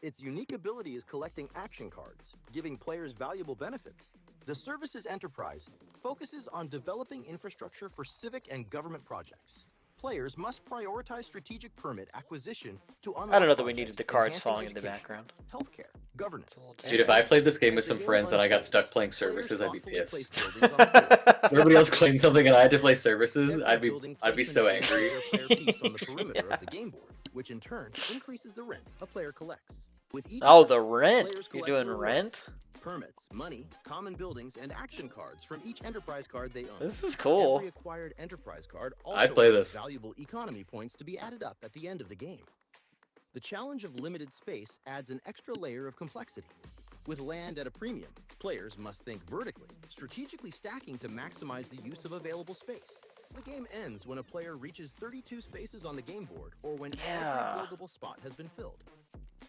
Its unique ability is collecting action cards, giving players valuable benefits. The services enterprise focuses on developing infrastructure for civic and government projects. Players must prioritize strategic permit acquisition to unlock I don't know that we projects needed the cards enhancing falling in the education, background. healthcare, governance. Dude, if I played this game with some friends and I got stuck playing services, I'd be Players pissed. thoughtfully place buildings on the board. Everybody else playing something and I had to play services, Every I'd building be so placement angry. increases their player piece on the perimeter of the game board, which in turn increases the rent a player collects. With each Oh, turn, the rent. players You're collect doing rewards, rent? permits, money, common buildings, and action cards from each enterprise card they own. This is cool. Every acquired enterprise card also I'd play earns this. valuable economy points to be added up at the end of the game. The challenge of limited space adds an extra layer of complexity. With land at a premium, players must think vertically, strategically stacking to maximize the use of available space. The game ends when a player reaches 32 spaces on the game board or when Yeah. every buildable spot has been filled.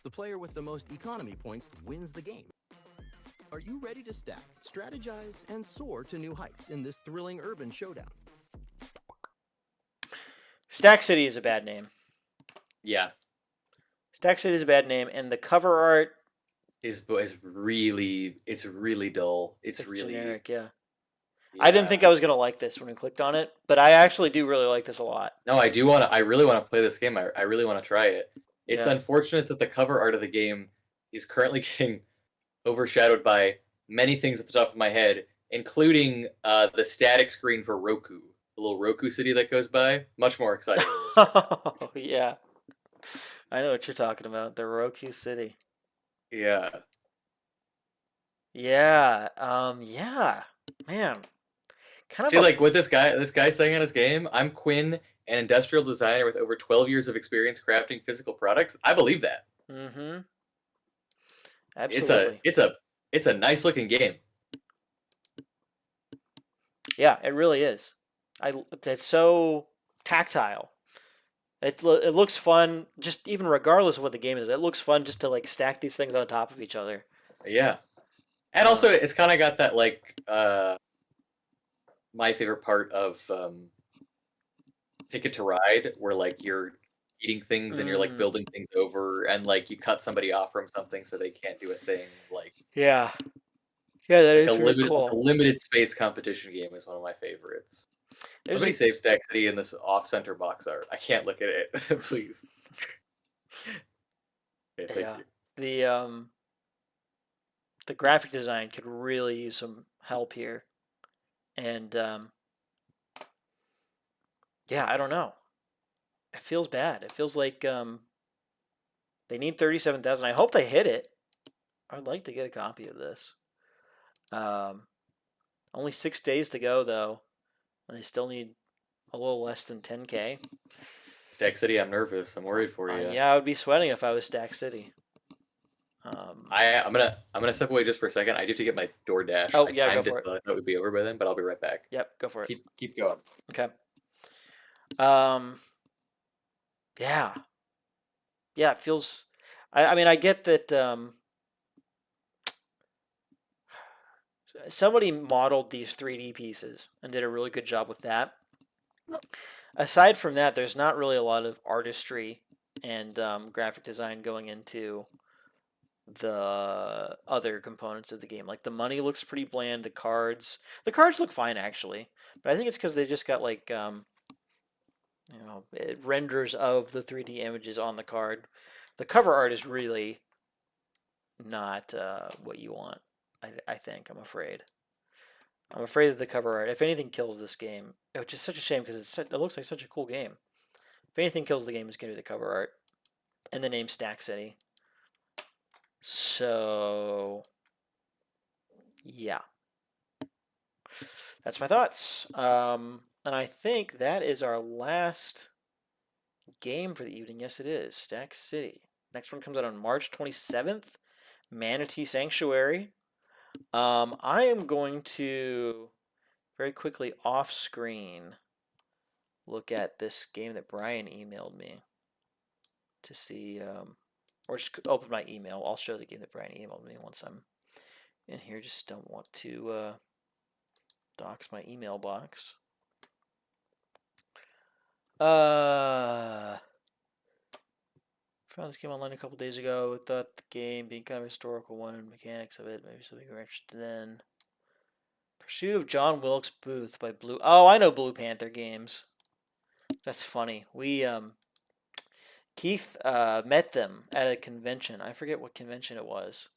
The player with the most economy points wins the game. Are you ready to stack, strategize, and soar to new heights in this thrilling urban showdown? Stack City is a bad name. Yeah, Stack City is a bad name, and the cover art is really dull. It's is really generic. Yeah. I didn't yeah. think I was gonna like this when we clicked on it, but I actually do really like this a lot. No, I do want to. I really want to play this game. I really want to try it. It's Yeah. unfortunate that the cover art of the game is currently getting overshadowed by many things at the top of my head, including the static screen for Roku, the little Roku city that goes by. Much more exciting. Oh yeah, I know what you're talking about. The Roku City. Yeah. Yeah. Yeah. Man. Kind of See, like what this guy saying on his game, I'm Quinn, an industrial designer with over 12 years of experience crafting physical products. I believe that. Mm-hmm. Absolutely. It's a nice looking game. Yeah, it really is. It's so tactile. It looks fun, just even regardless of what the game is. It looks fun just to like stack these things on top of each other. Yeah. And also it's kind of got that like my favorite part of Ticket to Ride, where like you're eating things and you're like building things over, and like you cut somebody off from something so they can't do a thing. Like Yeah. Yeah, that like is really cool. a limited space competition game is one of my favorites. Somebody save Stack City in this off-center box art. I can't look at it, please. Okay, thank you. The graphic design could really use some help here, and yeah, I don't know. It feels bad. It feels like they need 37,000. I hope they hit it. I'd like to get a copy of this. Only 6 days to go though, and they still need a little less than 10K. Stack City, I'm nervous. I'm worried for you. Yeah, I would be sweating if I was Stack City. I'm gonna step away just for a second. I do have to get my DoorDash. Oh, yeah, go for it. I thought it would be over by then, but I'll be right back. Yep, go for it. Keep going. Okay. Yeah. Yeah, it feels. I mean, I get that. Somebody modeled these 3D pieces and did a really good job with that. Aside from that, there's not really a lot of artistry and graphic design going into the other components of the game. Like the money looks pretty bland. The cards look fine actually, but I think it's because they just got like renders of the 3D images on the card. The cover art is really not what you want. I think. I'm afraid that the cover art, if anything, kills this game, which is such a shame because it looks like such a cool game. If anything kills the game, it's going to be the cover art and the name Stack City. So, yeah. That's my thoughts. And I think that is our last game for the evening. Yes, it is. Stack City. Next one comes out on March 27th. Manatee Sanctuary. I am going to very quickly off screen look at this game that Brian emailed me to see, or just open my email. I'll show the game that Brian emailed me once I'm in here. Just don't want to dox my email box. Found this game online a couple days ago. Thought the game being kind of a historical one and mechanics of it, maybe something we're interested in. Pursuit of John Wilkes Booth by Blue. Oh, I know Blue Panther games. That's funny. We Keith met them at a convention. I forget what convention it was,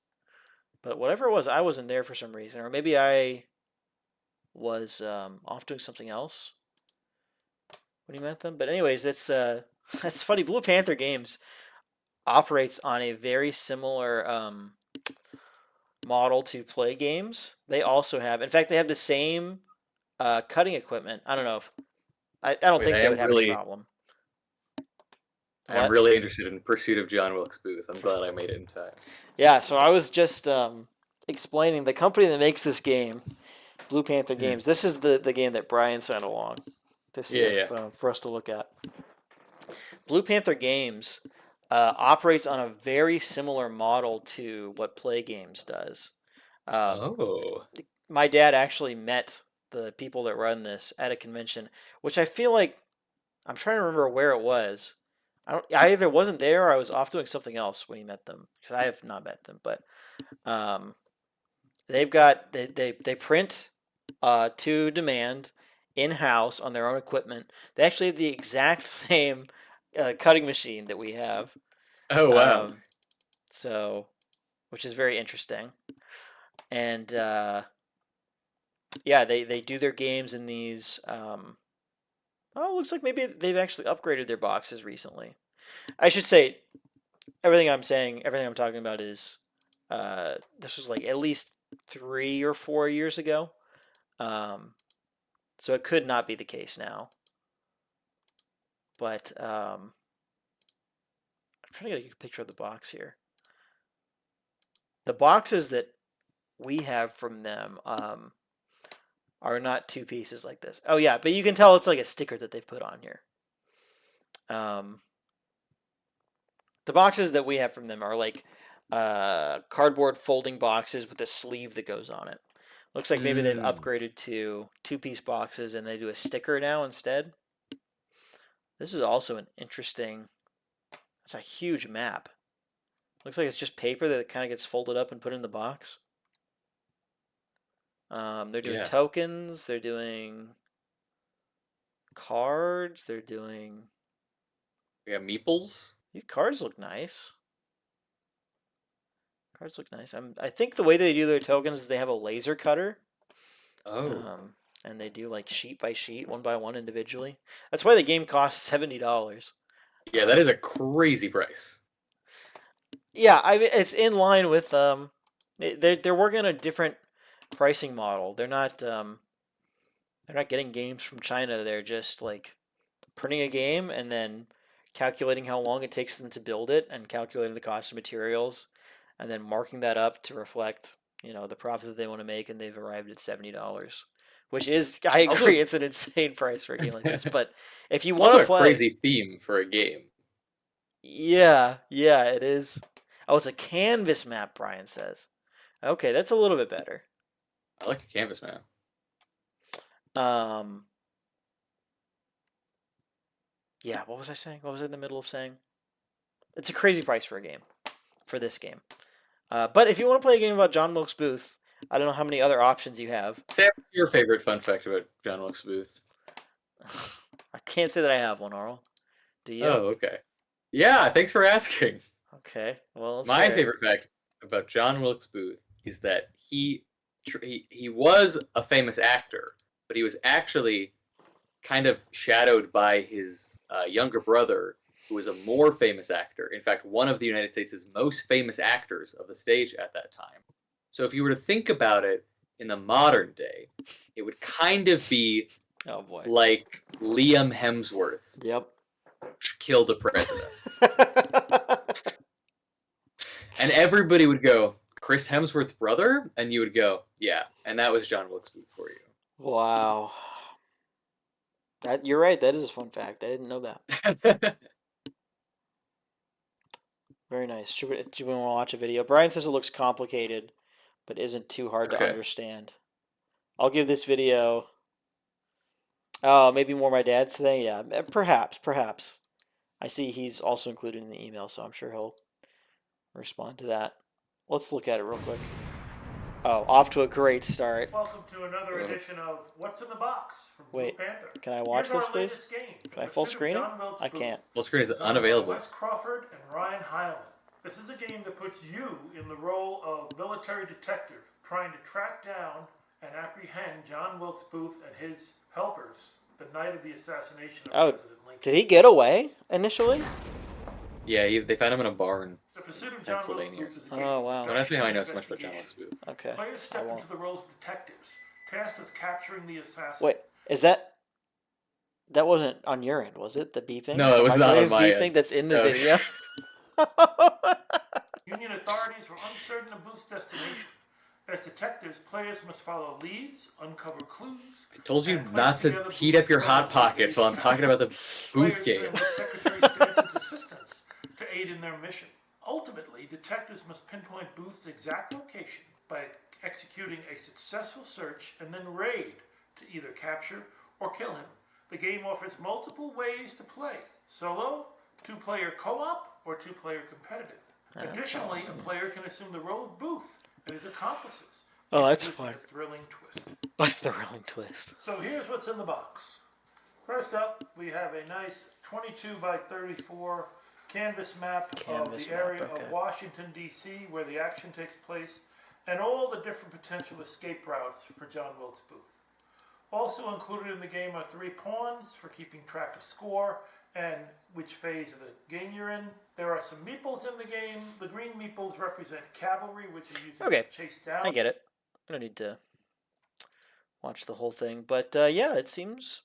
but whatever it was, I wasn't there for some reason, or maybe I was off doing something else when he met them. But anyways, that's funny. Blue Panther games operates on a very similar model to Play Games. They also have, in fact, they have the same cutting equipment. I don't know if I don't think they would have any problem. I'm really interested in Pursuit of John Wilkes Booth. I'm glad I made it in time. Yeah, so I was just explaining the company that makes this game, Blue Panther Games. This is the game that Brian sent along. to see Yeah, if for us to look at. Blue Panther Games operates on a very similar model to what Play Games does. Oh. My dad actually met the people that run this at a convention, which I feel like I'm trying to remember where it was. I either wasn't there or I was off doing something else when he met them, because I have not met them. But they've got they print to demand in house on their own equipment. They actually have the exact same cutting machine that we have. Oh, wow. So, which is very interesting. And yeah, they do their games in these. Oh, it looks like maybe they've actually upgraded their boxes recently. I should say, everything I'm talking about is, this was like at least 3 or 4 years ago. So it could not be the case now. But I'm trying to get a picture of the box here. The boxes that we have from them are not two pieces like this. Oh yeah, but you can tell it's like a sticker that they've put on here. The boxes that we have from them are like cardboard folding boxes with a sleeve that goes on it. Looks like maybe they've upgraded to two-piece boxes and they do a sticker now instead. This is also an interesting. It's a huge map. Looks like it's just paper that kind of gets folded up and put in the box. They're doing tokens. They're doing cards. They're doing. We got meeples. These cards look nice. Cards look nice. I think the way they do their tokens is they have a laser cutter. Oh. And they do like sheet by sheet, one by one individually. That's why the game costs $70. Yeah, that is a crazy price. Yeah, it's in line with they're working on a different pricing model. They're not getting games from China. They're just like printing a game and then calculating how long it takes them to build it and calculating the cost of materials and then marking that up to reflect, the profit that they want to make, and they've arrived at $70. Which is, I agree, Also, it's an insane price for a game like this. But if you want to play, a crazy theme for a game. Yeah, it is. Oh, it's a canvas map, Brian says. Okay, that's a little bit better. I like a canvas map. Yeah, what was I saying? What was I in the middle of saying? It's a crazy price for a game, for this game. But if you want to play a game about John Wilkes Booth, I don't know how many other options you have. Sam, your favorite fun fact about John Wilkes Booth? I can't say that I have one, Arel. Do you? Oh, okay. Yeah, thanks for asking. Okay, well, let's My hear it. favorite fact about John Wilkes Booth is that he was a famous actor, but he was actually kind of shadowed by his younger brother, who was a more famous actor. In fact, one of the United States' most famous actors of the stage at that time. So if you were to think about it in the modern day, it would kind of be like Liam Hemsworth. Yep. Killed a president. And everybody would go, Chris Hemsworth's brother? And you would go, yeah. And that was John Wilkes Booth for you. Wow. You're right, that is a fun fact. I didn't know that. Very nice. Do you want to watch a video? Brian says it looks complicated, but isn't too hard to understand. I'll give this video... Oh, maybe more my dad's thing? Yeah, perhaps. I see he's also included in the email, so I'm sure he'll respond to that. Let's look at it real quick. Oh, off to a great start. Welcome to another edition of What's in the Box from Blue Panther. Can I watch this, please? Can I full screen it? I can't. Full screen is unavailable. Wes Crawford and Ryan Highland. This is a game that puts you in the role of military detective trying to track down and apprehend John Wilkes Booth and his helpers the night of the assassination of President Lincoln. Did he get away initially? Yeah, they found him in a bar in The Pursuit of John Wilkes Booth is a game. Oh, wow. Don't ask me how I know so much about John Wilkes Booth. Okay. Players step into the roles of detectives, tasked with capturing the assassin. Wait, is that wasn't on your end, was it? The beeping? No, it was not on my beeping end. That's in the video. Union authorities were uncertain of Booth's destination. As detectives, players must follow leads, uncover clues. I told you and place not to together heat up your booth hot puzzles. pockets while I'm talking about the booth Players game. can enlist Secretary Stanton's assistance to aid in their mission. Ultimately, detectives must pinpoint Booth's exact location by executing a successful search and then raid to either capture or kill him. The game offers multiple ways to play: solo, 2-player co-op, or 2-player competitive. Additionally, a player can assume the role of Booth and his accomplices. Oh, that's introducing fun. a thrilling twist. A thrilling twist. So here's what's in the box. First up, we have a nice 22 by 34 canvas map of the area of Washington, D.C., where the action takes place, and all the different potential escape routes for John Wilkes Booth. Also included in the game are 3 pawns for keeping track of score and which phase of the game you're in. There are some meeples in the game. The green meeples represent cavalry, which are used to chase down. I get it. I don't need to watch the whole thing, but yeah, it seems.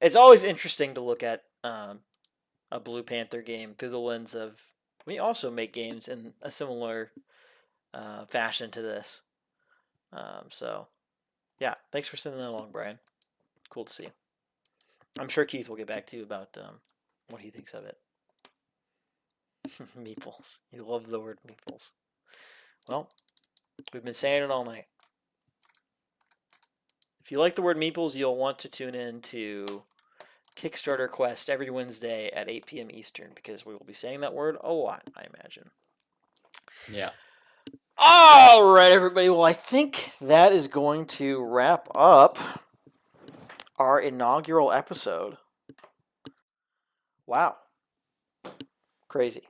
It's always interesting to look at a Blue Panther game through the lens of. We also make games in a similar fashion to this. So, yeah, thanks for sending that along, Brian. Cool to see. I'm sure Keith will get back to you about what he thinks of it. Meeples. You love the word meeples. Well, we've been saying it all night. If you like the word meeples, you'll want to tune in to Kickstarter Quest every Wednesday at 8 p.m. Eastern, because we will be saying that word a lot, I imagine. Yeah. All right, everybody. Well, I think that is going to wrap up our inaugural episode. Wow. Crazy.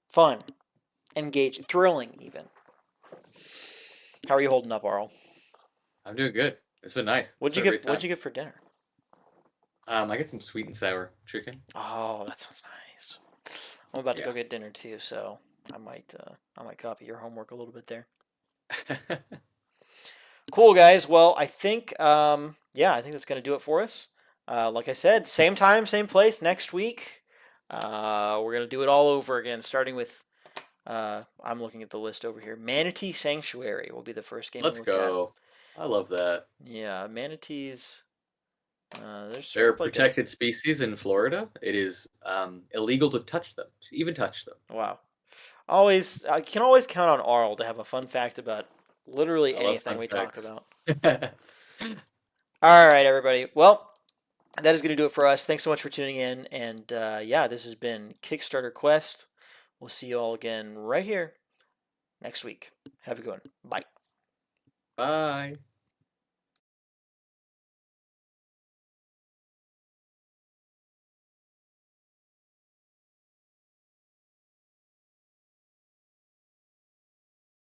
Fun. Engaging. Thrilling, even. How are you holding up, Arel? I'm doing good. It's been nice. What'd you get for dinner? I get some sweet and sour chicken. Oh, that sounds nice. I'm about to go get dinner too, so I might copy your homework a little bit there. Cool, guys. Well, I think I think that's gonna do it for us. Like I said, same time, same place next week. We're gonna do it all over again, starting with I'm looking at the list over here. Manatee Sanctuary will be the first game. Let's go. I love that. Yeah, manatees. They're a protected species in Florida. It is illegal to touch them, to even touch them. Wow. I can always count on Arl to have a fun fact about literally anything we talk about. All right, everybody. Well, that is going to do it for us. Thanks so much for tuning in. And this has been Kickstarter Quest. We'll see you all again right here next week. Have a good one. Bye. Bye.